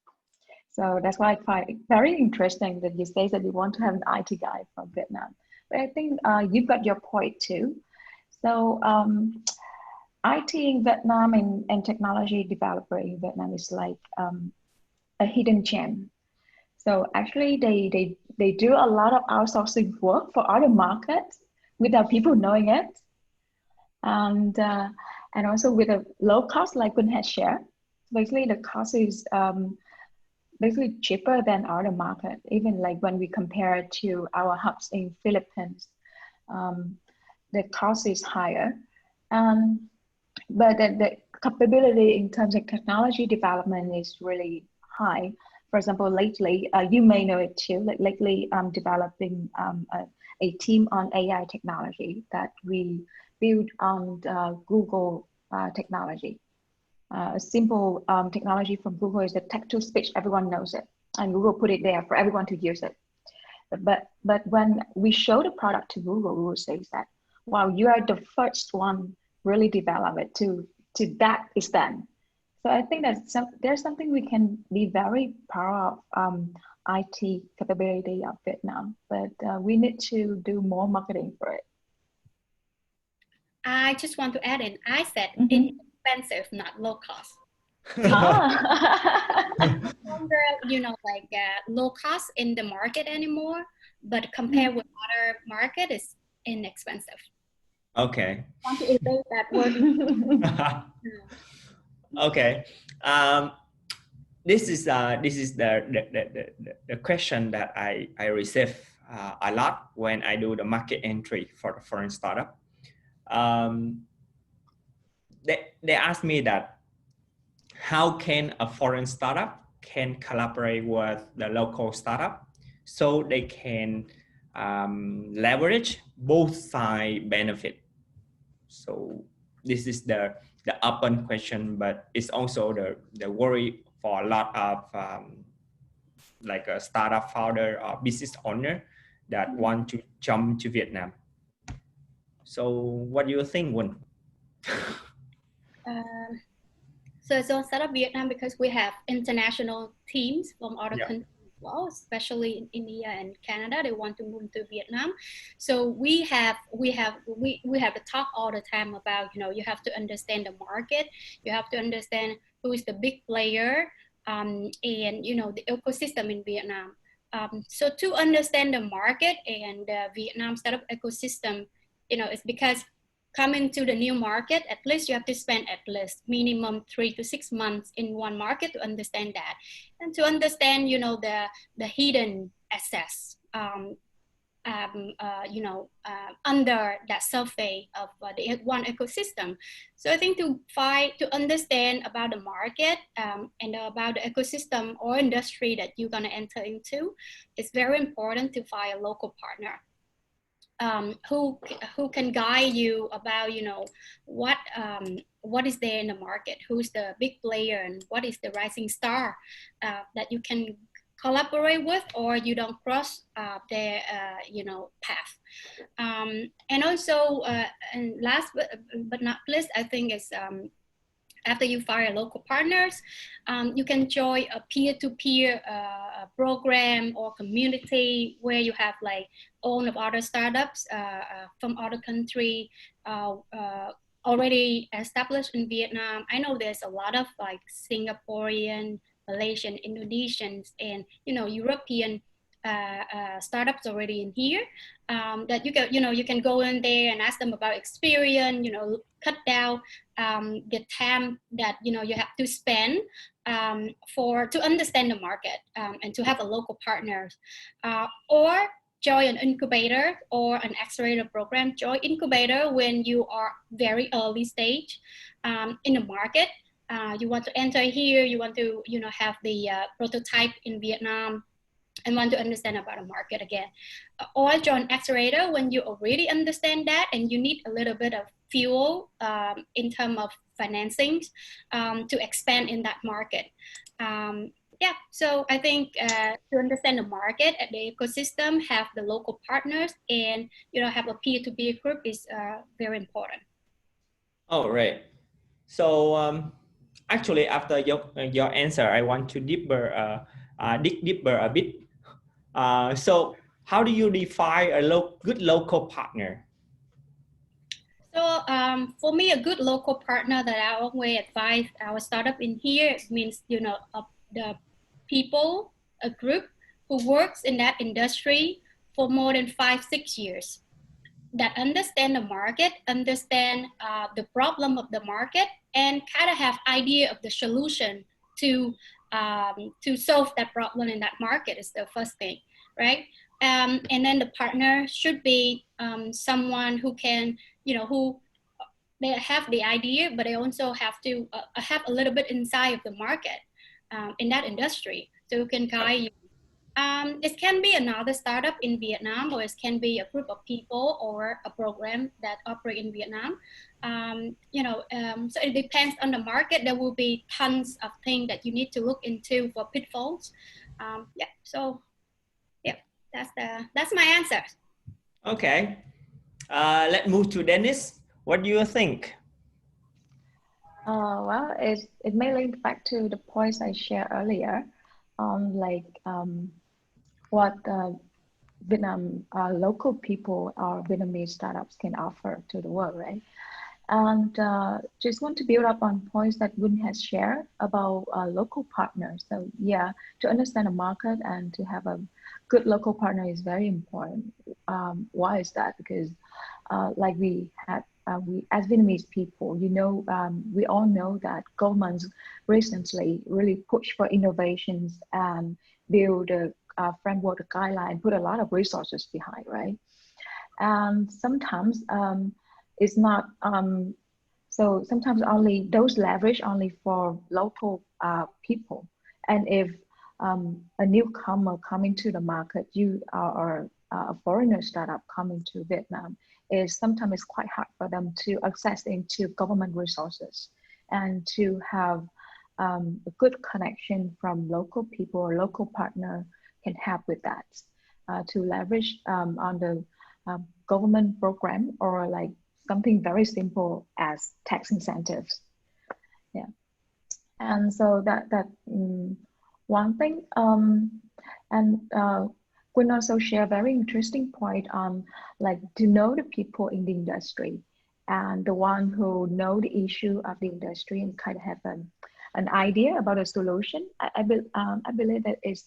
So that's why I find it very interesting that you say that you want to have an IT guy from Vietnam. But I think you've got your point too. So IT in Vietnam and technology developer in Vietnam is like a hidden gem. So actually they do a lot of outsourcing work for other markets without people knowing it. And also with a low cost, like Kun has shared. Basically the cost is basically cheaper than other market. Even like when we compare it to our hubs in Philippines, the cost is higher. But the capability in terms of technology development is really high. For example, lately, you may know it too, like lately I'm developing a team on AI technology that we build on Google technology. A simple technology from Google is the text-to-speech, everyone knows it. And Google put it there for everyone to use it. But when we show the product to Google, Google says that, wow, you are the first one really develop it to that extent. So I think that there's something we can be very proud of IT capability of Vietnam, but we need to do more marketing for it. I just want to add in, I said inexpensive, not low cost. No longer, you know, like low cost in the market anymore, but compared with other market, it's inexpensive. Okay. I want to erase that word. Okay. This is the question that I receive a lot when I do the market entry for the foreign startup. They ask me that how can a foreign startup can collaborate with the local startup so they can leverage both side benefit. So this is the open question, but it's also the worry for a lot of like a startup founder or business owner that want to jump to Vietnam. So what do you think, Won? So set up Vietnam because we have international teams from other countries as well, especially in India and Canada. They want to move to Vietnam. So we have to talk all the time about, you know, you have to understand the market. You have to understand who is the big player and, you know, the ecosystem in Vietnam. So to understand the market and the Vietnam startup ecosystem, you know, it's because coming to the new market, at least you have to spend at least minimum 3 to 6 months in one market to understand that. And to understand, you know, the hidden assets. under that survey of the one ecosystem. So I think to understand about the market and about the ecosystem or industry that you're going to enter into, it's very important to find a local partner who can guide you about what is there in the market, who's the big player, and what is the rising star that you can collaborate with, or you don't cross their path. And also, and last but not least, I think is after you find local partners, you can join a peer-to-peer program or community where you have like own of other startups from other country already established in Vietnam. I know there's a lot of like Singaporean, Malaysian, Indonesians, and European startups already in here that you can go in there and ask them about experience, cut down the time that you have to spend to understand the market and to have a local partner, or join an incubator or an accelerator program. Join incubator when you are very early stage in the market. You want to enter here, you want to have the prototype in Vietnam and want to understand about the market again. Or join accelerator when you already understand that and you need a little bit of fuel in terms of financing to expand in that market. Yeah, so I think to understand the market and the ecosystem, have the local partners, and have a peer-to-peer group is very important. All right. So actually, after your answer, I want to dig deeper a bit. So how do you define a good local partner? So for me, a good local partner that I always advise our startup in here means, the people, a group who works in that industry for more than 5-6 years, that understand the market, understand the problem of the market, and kind of have idea of the solution to solve that problem in that market is the first thing, right? And then the partner should be someone who can, who they have the idea, but they also have to have a little bit inside of the market in that industry, so who can guide you. It can be another startup in Vietnam, or it can be a group of people or a program that operate in Vietnam. So it depends on the market. There will be tons of things that you need to look into for pitfalls. That's my answer. Okay, let's move to Dennis. What do you think? Well, it may link back to the points I shared earlier, what Vietnam local people or Vietnamese startups can offer to the world, right? And just want to build up on points that Gun has shared about local partners. So yeah, to understand the market and to have a good local partner is very important. Why is that? Because like we as Vietnamese people, we all know that governments recently really push for innovations and build a framework, a guideline, put a lot of resources behind, right? And sometimes it's not, so sometimes only those leverage only for local people. And if a newcomer coming to the market, you are a foreigner startup coming to Vietnam, sometimes it's quite hard for them to access into government resources and to have a good connection from local people or local partner can help with that, to leverage on the government program or like something very simple as tax incentives. Yeah, and so that one thing, and Quinn also share a very interesting point on like to know the people in the industry and the one who know the issue of the industry and kind of have an idea about a solution. I believe that is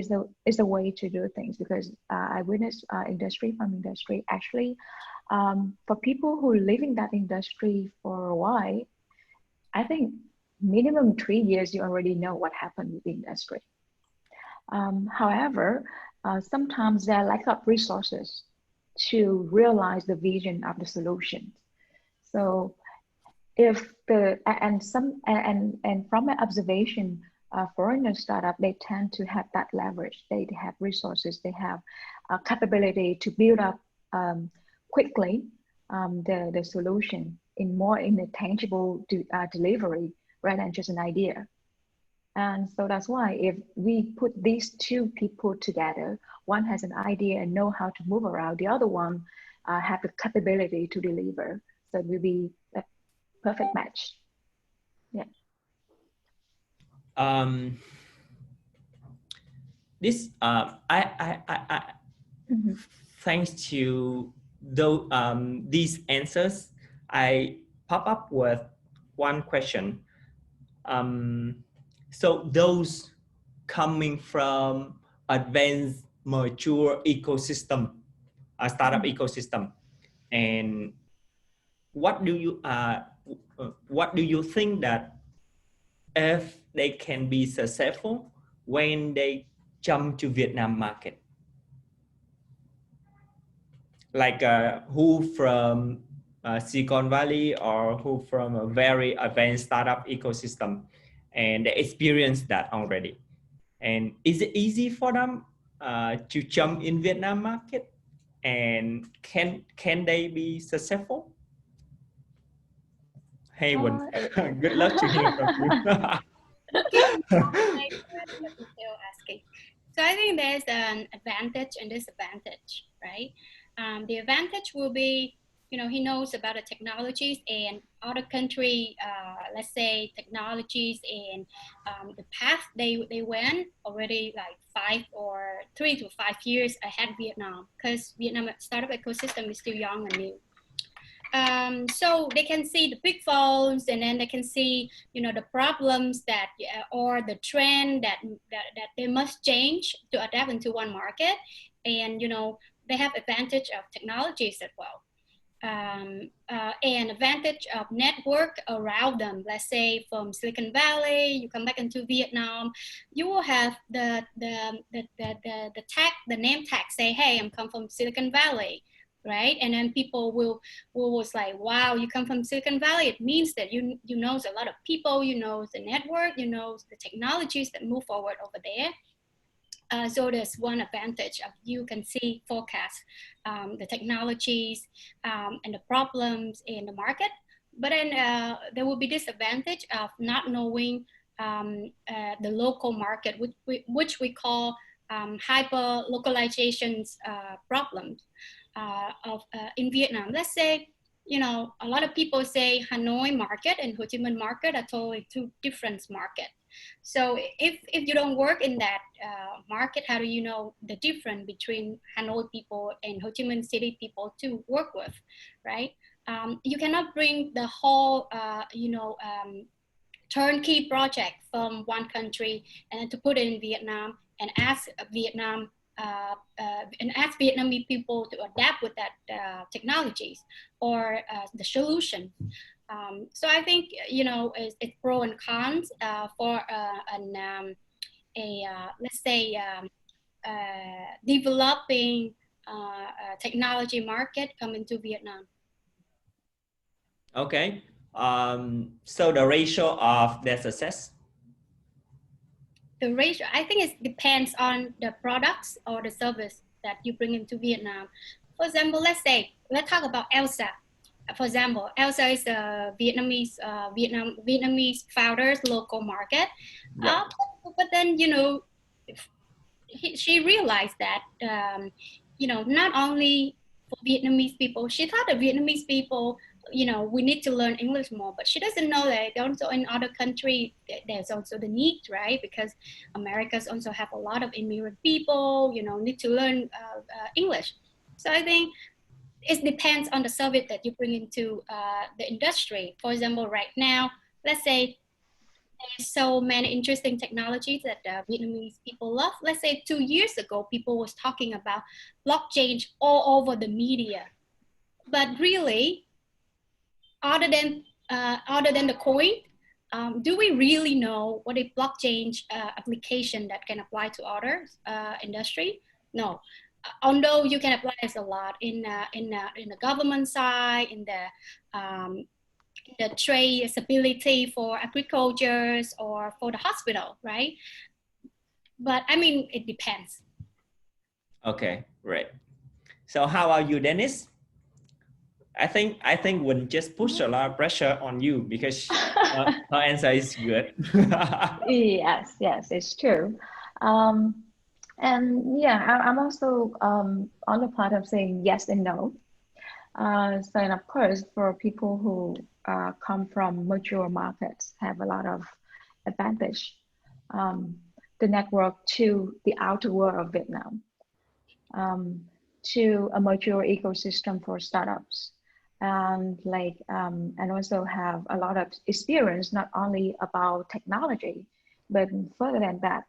the way to do things, because I witnessed industry from industry. Actually, for people who live in that industry for a while, I think minimum 3 years, you already know what happened with the industry. However, sometimes there are lack of resources to realize the vision of the solution. So if the and from my observation, foreigner startup, they tend to have that leverage. They have resources, they have capability to build up quickly the solution in a tangible delivery rather than just an idea. And so that's why if we put these two people together, one has an idea and know how to move around, the other one have the capability to deliver. So it will be a perfect match. Yeah. This thanks to these answers, I pop up with one question. So those coming from advanced, mature ecosystem, a startup ecosystem, and what do you think that if they can be successful when they jump to Vietnam market? Like who from Silicon Valley or who from a very advanced startup ecosystem, and they experience that already. And is it easy for them to jump in Vietnam market? And can they be successful? Hey, good luck to hear from you. Asking. So I think there's an advantage and disadvantage, right? The advantage will be, he knows about the technologies and other country, let's say technologies and the path they went already like 3 to 5 years ahead of Vietnam, because Vietnam startup ecosystem is still young and new. So they can see the pitfalls, and then they can see, the problems that, or the trend that they must change to adapt into one market. And, they have advantage of technologies as well. And advantage of network around them. Let's say from Silicon Valley, you come back into Vietnam, you will have the name tag say, hey, I'm come from Silicon Valley. Right, and then people will was like, wow, you come from Silicon Valley. It means that you know a lot of people, you know the network, you know the technologies that move forward over there. So there's one advantage of you can see, forecast the technologies and the problems in the market. But then there will be disadvantage of not knowing the local market, which we call hyper localizations problems. In Vietnam, let's say, a lot of people say Hanoi market and Ho Chi Minh market are totally two different markets. So if you don't work in that market, how do you know the difference between Hanoi people and Ho Chi Minh City people to work with, right? You cannot bring the whole, turnkey project from one country and to put it in Vietnam and ask Vietnamese people to adapt with that technologies or the solution. So I think, it's pro and cons for let's say developing technology market coming to Vietnam. Okay, so the ratio of their success? The ratio, I think it depends on the products or the service that you bring into Vietnam. For example, let's talk about Elsa. For example, Elsa is the Vietnamese founder's local market. Yeah. But then, she realized that, not only for Vietnamese people, she thought that Vietnamese people, we need to learn English more, but she doesn't know that also in other countries, there's also the need, right? Because Americans also have a lot of immigrant people, need to learn English. So I think it depends on the service that you bring into the industry. For example, right now, let's say there's so many interesting technologies that Vietnamese people love. Let's say 2 years ago, people was talking about blockchain all over the media, but really, other than the coin, do we really know what a blockchain application that can apply to other industry? No. Although you can apply this a lot in the government side, in the traceability for agricultures or for the hospital, right? But I mean, it depends. Okay, right. So how about you, Dennis? I think would just push a lot of pressure on you because her answer is good. Yes, yes, it's true. And yeah, I'm also on the part of saying yes and no. So, and of course, for people who come from mature markets, have a lot of advantage. The network to the outer world of Vietnam, to a mature ecosystem for startups, and and also have a lot of experience not only about technology, but further than that,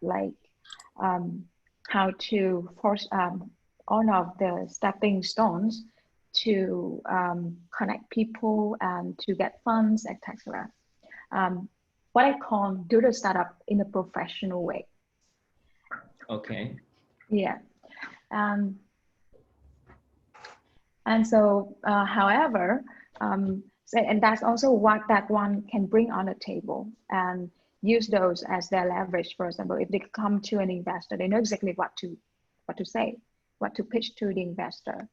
how to force all of the stepping stones to connect people and to get funds, etc. What I call do the startup in a professional way. Okay. Yeah. And so, however, and that's also what that one can bring on the table and use those as their leverage. For example, if they come to an investor, they know exactly what to say, what to pitch to the investor.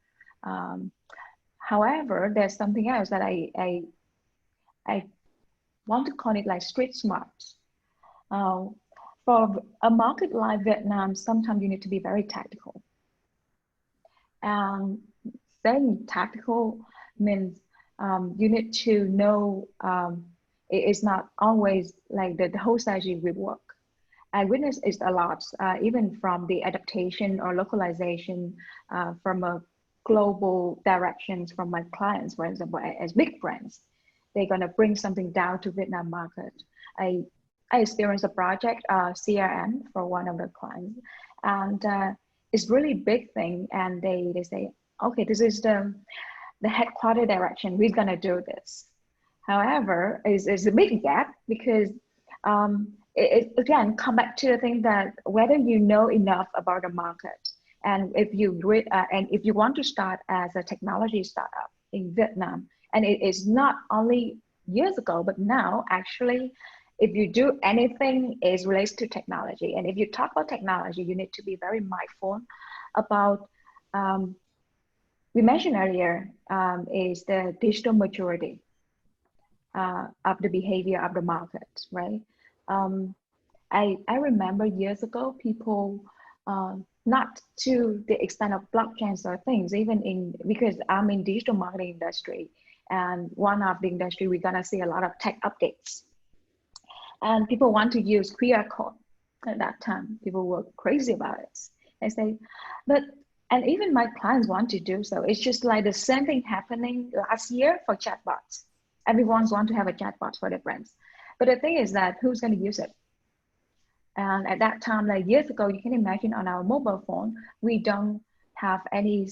However, there's something else that I want to call it like street smarts. For a market like Vietnam, sometimes you need to be very tactical. And saying tactical means you need to know it's not always like the whole strategy will work. I witnessed it a lot, even from the adaptation or localization from a global directions from my clients, for example, as big brands. They're gonna bring something down to Vietnam market. I experienced a project, CRM for one of the clients, and it's really big thing. And they say, okay, this is the headquarter direction. We're gonna do this. However, it's a big gap because it again come back to the thing that whether you know enough about the market, and if you want to start as a technology startup in Vietnam, and it is not only years ago, but now actually, if you do anything is related to technology, and if you talk about technology, you need to be very mindful about. We mentioned earlier is the digital maturity of the behavior of the market, right? I remember years ago, people, not to the extent of blockchains or things, even because I'm in digital marketing industry, and one of the industry, we're gonna see a lot of tech updates. And people want to use QR code at that time. People were crazy about it. I say, and even my clients want to do so. It's just like the same thing happening last year for chatbots. Everyone wants to have a chatbot for their brands. But the thing is that who's going to use it? And at that time, like years ago, you can imagine on our mobile phone, we don't have any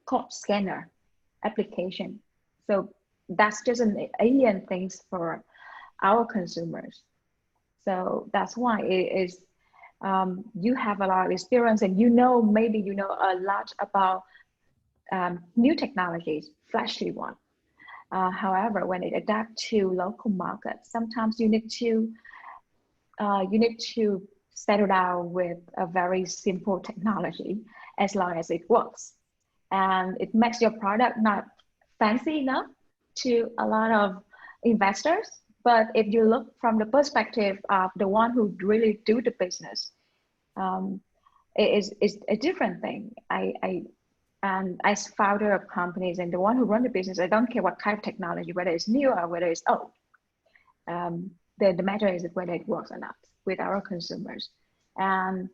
code scanner application. So that's just an alien things for our consumers. So that's why it is, you have a lot of experience, and maybe you know a lot about new technologies, flashy one. However, when it adapts to local markets, sometimes you need to settle down with a very simple technology as long as it works, and it makes your product not fancy enough to a lot of investors. But if you look from the perspective of the one who really do the business, it is a different thing. And as founder of companies and the one who run the business, I don't care what kind of technology, whether it's new or whether it's old. The matter is whether it works or not with our consumers. And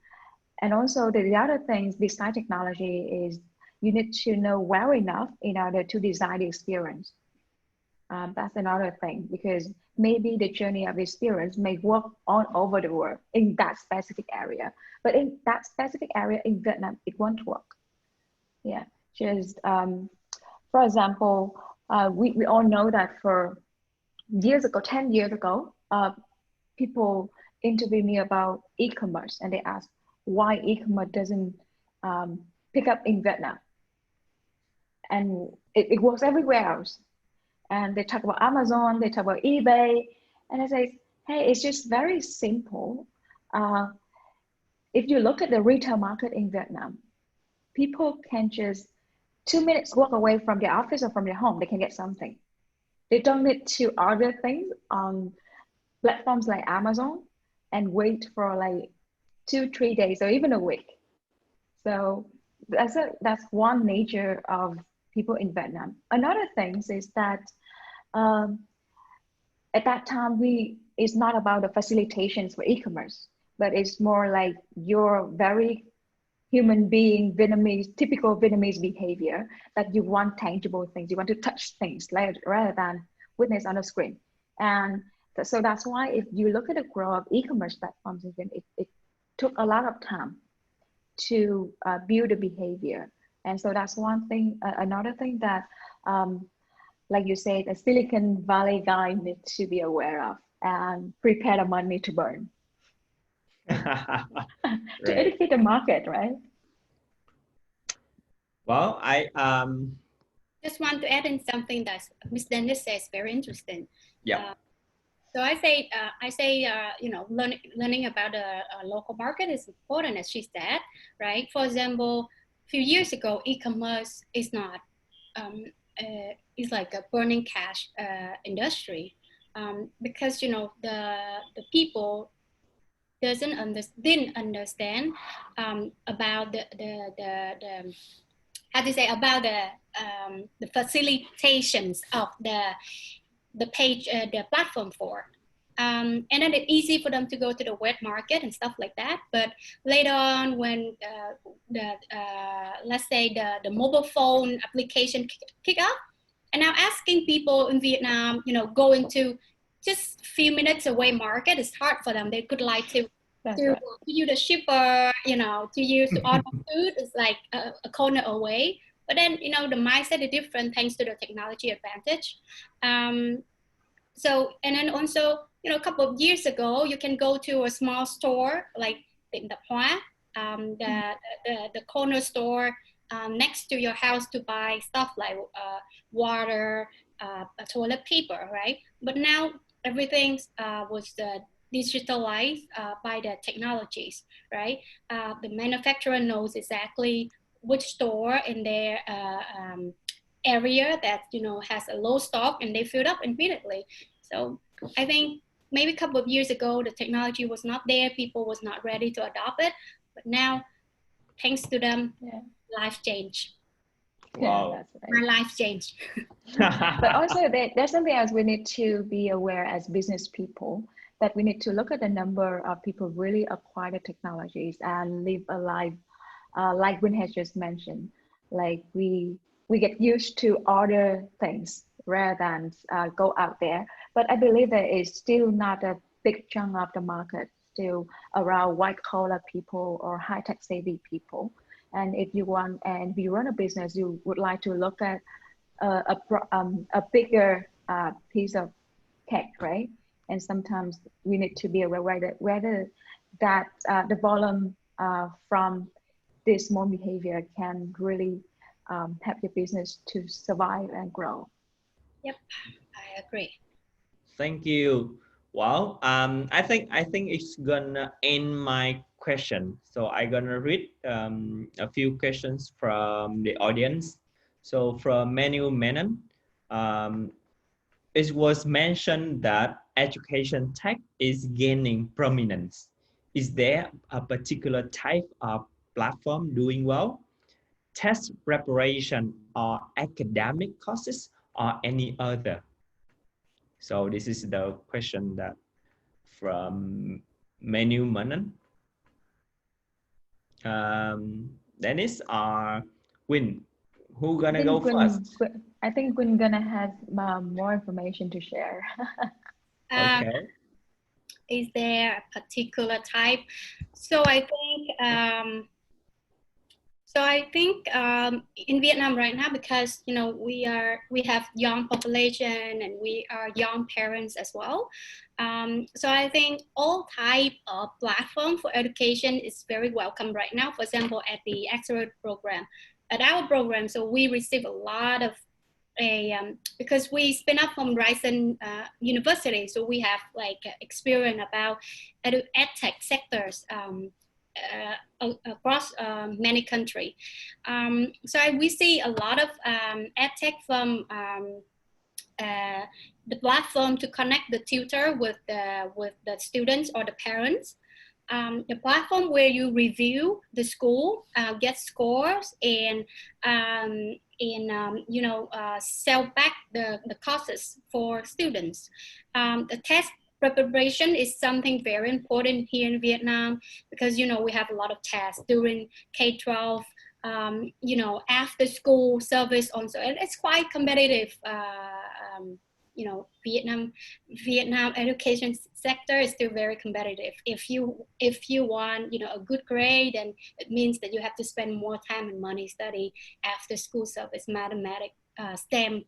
also the other things besides technology is you need to know well enough in order to design the experience. That's another thing, because maybe the journey of experience may work all over the world in that specific area, but in that specific area in Vietnam, it won't work. Yeah, just for example, we all know that for years ago, 10 years ago, people interviewed me about e-commerce, and they asked why e-commerce doesn't pick up in Vietnam, and it works everywhere else. And they talk about Amazon, they talk about eBay, and I say, hey, it's just very simple. If you look at the retail market in Vietnam, people can just 2 minutes walk away from their office or from their home, they can get something. They don't need to order things on platforms like Amazon and wait for like 2-3 days or even a week. So that's one nature of people in Vietnam. Another thing is that at that time, it's not about the facilitations for e-commerce, but it's more like your very human being Vietnamese, typical Vietnamese behavior that you want tangible things, you want to touch things rather than witness on a screen. And so that's why if you look at the growth of e-commerce platforms, it took a lot of time to build the behavior. And so that's one thing. Another thing that, like you said, a Silicon Valley guy needs to be aware of and prepare the money to burn. To educate the market, right? Well, I just want to add in something that Ms. Dennis says very interesting. Yeah. So I say, you know, learning about the local market is important, as she said, right? For example, a few years ago, e-commerce is not, it's like a burning cash industry, because, you know, the people didn't understand about the how to say, about the facilitations of the page, the platform for. And then it's easy for them to go to the web market and stuff like that. But later on, when let's say the mobile phone application kick off, and now asking people in Vietnam, you know, go into just a few minutes away market is hard for them. They could like to use the shipper, you know, to use to order food is like a corner away. But then, you know, the mindset is different thanks to the technology advantage. So, and then also, you know, a couple of years ago, you can go to a small store like Tiệm Tạp Hóa, the corner store next to your house to buy stuff like water, toilet paper, right? But now everything was digitalized by the technologies, right? The manufacturer knows exactly which store in their area that, you know, has a low stock, and they fill up immediately. So I think maybe a couple of years ago, the technology was not there, people was not ready to adopt it, but now, thanks to them, life changed. Wow. Yeah, that's right. My life changed. But also there's something else we need to be aware as business people, that we need to look at the number of people really acquire the technologies and live a life like Win has just mentioned. Like we get used to order things rather than go out there. But I believe that it's still not a big chunk of the market, still around white collar people or high tech savvy people. And if you want, and if you run a business, you would like to look at a bigger piece of cake, right? And sometimes we need to be aware whether that the volume from this small behavior can really help your business to survive and grow. Yep, I agree. Thank you. Well, I think it's gonna end my question. So I'm gonna read a few questions from the audience. So from Manu Menon, it was mentioned that education tech is gaining prominence. Is there a particular type of platform doing well? Test preparation or academic courses or any other? So this is the question that from Manu Manan. Dennis or Win, who gonna go first? I think Gwyn gonna have more information to share. Okay. Is there a particular type? So I think So I think in Vietnam right now, because we have young population and we are young parents as well. So I think all type of platform for education is very welcome right now. For example, at the Accelerate program, at our program, so we receive a lot of because we spin up from Ryerson University, so we have like experience about edtech sectors across many countries. So we see a lot of edtech from the platform to connect the tutor with the students or the parents. The platform where you review the school, get scores, and sell back the courses for students. The test preparation is something very important here in Vietnam because we have a lot of tests during K-12, after school service also, and it's quite competitive. Vietnam education sector is still very competitive. If you want a good grade, then it means that you have to spend more time and money study after school service, mathematics, STEM,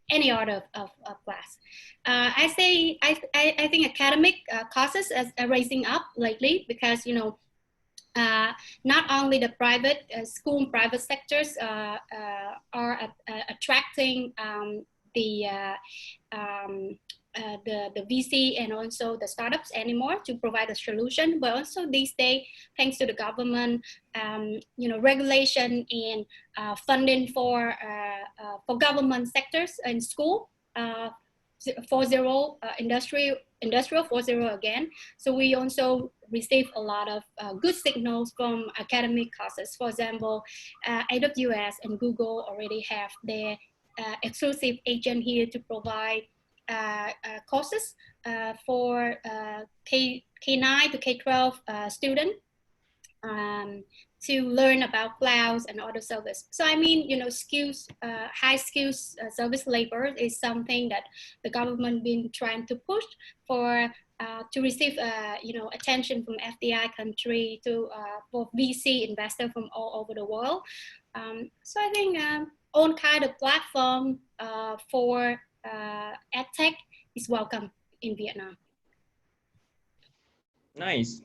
any order of class. I think academic courses are rising up lately because not only the private school and private sectors are attracting the VC and also the startups anymore to provide a solution, but also these days, thanks to the government, regulation and funding for government sectors and school, 4.0 industrial 4.0 again. So we also receive a lot of good signals from academic courses. For example, AWS and Google already have their exclusive agent here to provide courses for K9 to K12 students to learn about clouds and other service. So I mean, skills, high skills service labor is something that the government been trying to push for to receive attention from FDI country to for VC investor from all over the world. So I think all kind of platform for edtech is welcome in Vietnam. Nice.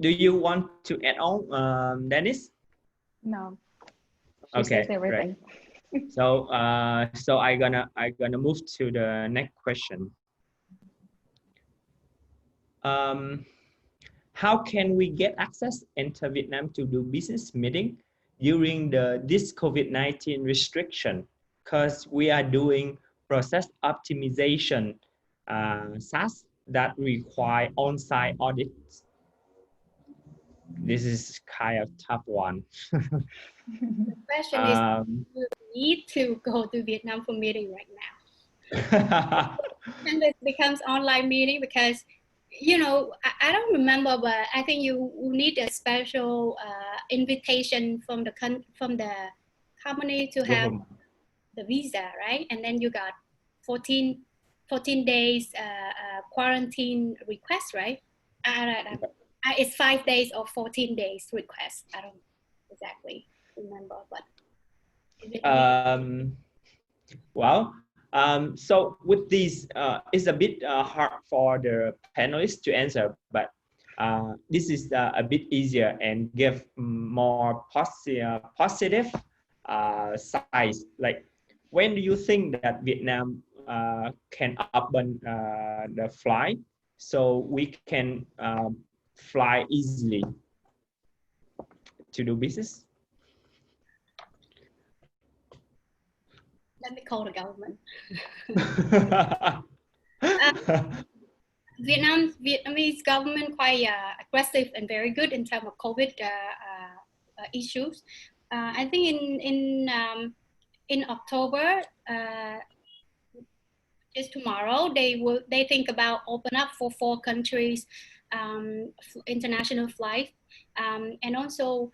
Do you want to add on, Dennis? No. Okay, great. So I gonna move to the next question. How can we get access into Vietnam to do business meeting during this COVID-19 restriction? Because we are doing process optimization SaaS that require on-site audits. This is kind of tough one. The question is, you need to go to Vietnam for meeting right now. And it becomes online meeting because, I don't remember, but I think you need a special invitation from the company to have the visa, right? And then you got 14 days quarantine request, right? It's 5 days or 14 days request. I don't exactly remember, but so with this, it's a bit hard for the panelists to answer, but this is a bit easier and give more positive size. Like, when do you think that Vietnam can open the flight so we can fly easily to do business? Let me call the government. Vietnamese government quite aggressive and very good in terms of COVID issues. I think in October, just tomorrow, they think about open up for 4 countries international flight, and also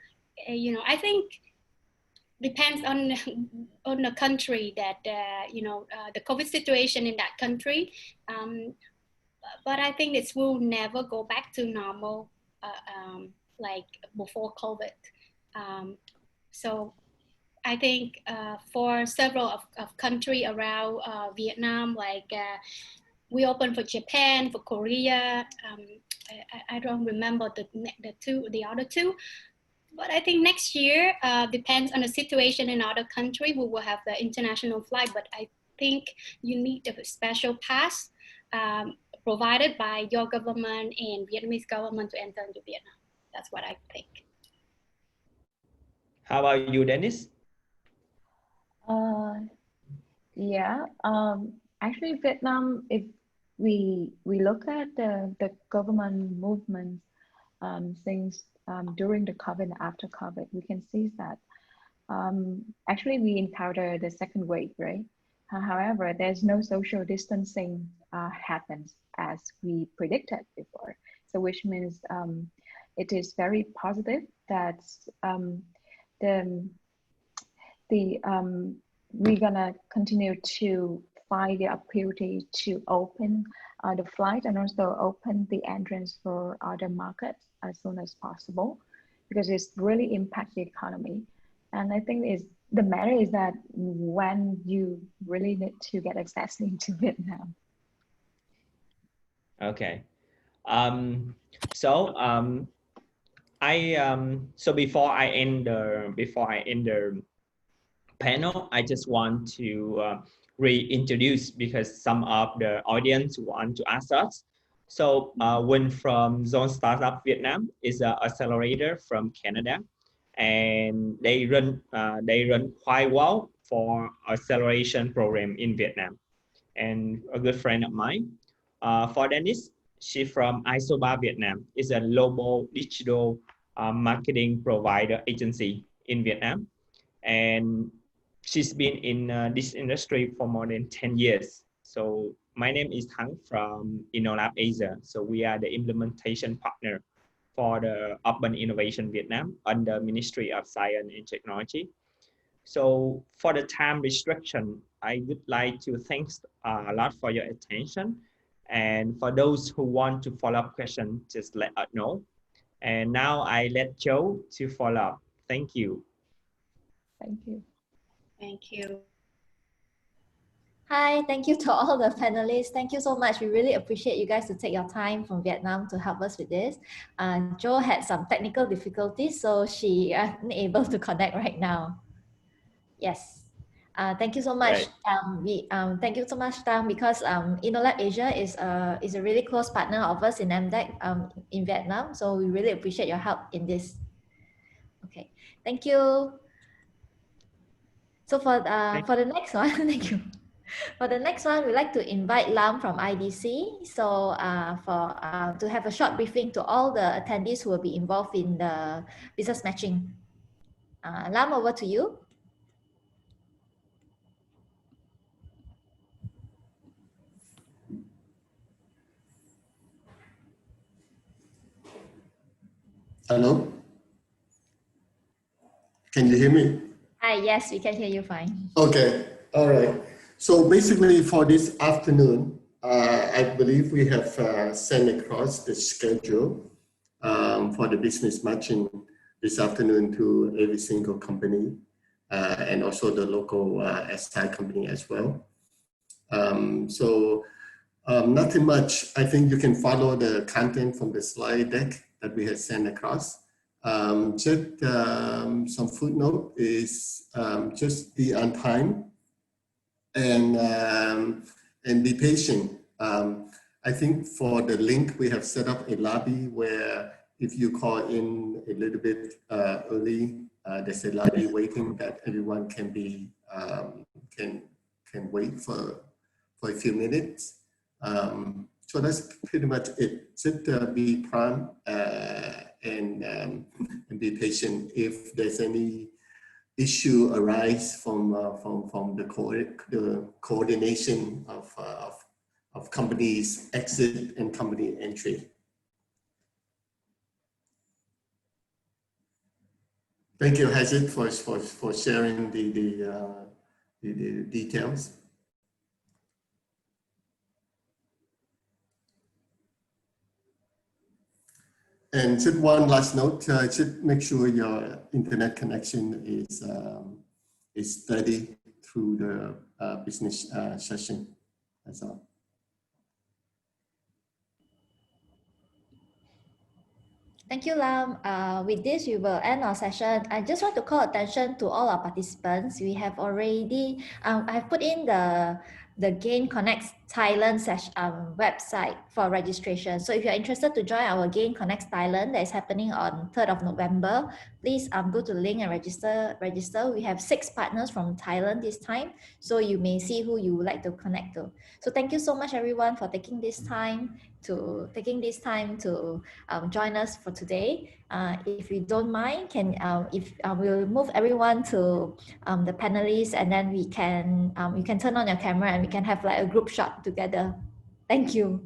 I think depends on the country that the COVID situation in that country, but I think it will never go back to normal like before COVID. So I think for several of countries around Vietnam, like we open for Japan, for Korea. I don't remember the other two. But I think next year, depends on the situation in other country, we will have the international flight. But I think you need a special pass provided by your government and Vietnamese government to enter into Vietnam. That's what I think. How about you, Dennis? Yeah, actually Vietnam, if we look at the government movements since during the COVID and after COVID, we can see that actually we encountered the second wave, right? However, there's no social distancing happens as we predicted before. So which means it is very positive that we're gonna continue to find the opportunity to open the flight and also open the entrance for other markets as soon as possible, because it's really impact the economy. And I think the matter is that when you really need to get access into Vietnam. Okay. So before I end the panel, I just want to reintroduce, because some of the audience want to ask us. So Win from Zone Startup Vietnam is an accelerator from Canada, and they run quite well for acceleration program in Vietnam. And a good friend of mine, for Dennis, she from Isobar Vietnam, is a global digital marketing provider agency in Vietnam, and she's been in this industry for more than 10 years. So my name is Thắng from InnoLab Asia. So we are the implementation partner for the Urban Innovation Vietnam under Ministry of Science and Technology. So for the time restriction, I would like to thank a lot for your attention. And for those who want to follow up questions, just let us know. And now I let Joe to follow up. Thank you. Thank you. Thank you. Hi, thank you to all the panelists. Thank you so much. We really appreciate you guys to take your time from Vietnam to help us with this. Jo had some technical difficulties, so she isn't able to connect right now. Yes. Thank you so much. Right. Thank you so much, Tang, because InnoLab Asia is a really close partner of us in MDEC in Vietnam. So we really appreciate your help in this. Okay, thank you. So for the next one, thank you. For the next one, we'd like to invite Lam from IDC. So to have a short briefing to all the attendees who will be involved in the business matching. Lam, over to you. Hello? Can you hear me? Hi, yes, we can hear you fine. Okay, all right. So basically for this afternoon, I believe we have sent across the schedule for the business matching this afternoon to every single company and also the local SI company as well. Nothing much. I think you can follow the content from the slide deck that we have sent across. Just some footnote is just be on time and be patient. I think for the link, we have set up a lobby where if you call in a little bit early, there's a lobby waiting that everyone can be can wait for a few minutes. So that's pretty much it. Just be prompt and be patient. If there's any issue arise from the coordination of companies exit and company entry. Thank you, Hazit, for sharing the details. And just one last note, should make sure your internet connection is steady through the business session. That's all. Thank you, Lam. With this, we will end our session. I just want to call attention to all our participants. We have already, I've put in the Gain Connex Thailand website for registration. So if you're interested to join our Gain Connex Thailand that is happening on 3rd of November, please go to the link and register. We have 6 partners from Thailand this time, so you may see who you would like to connect to. So thank you so much, everyone, for taking this time to join us for today. If you don't mind, we'll move everyone to the panelists, and then you can turn on your camera and we can have like a group shot together. Thank you.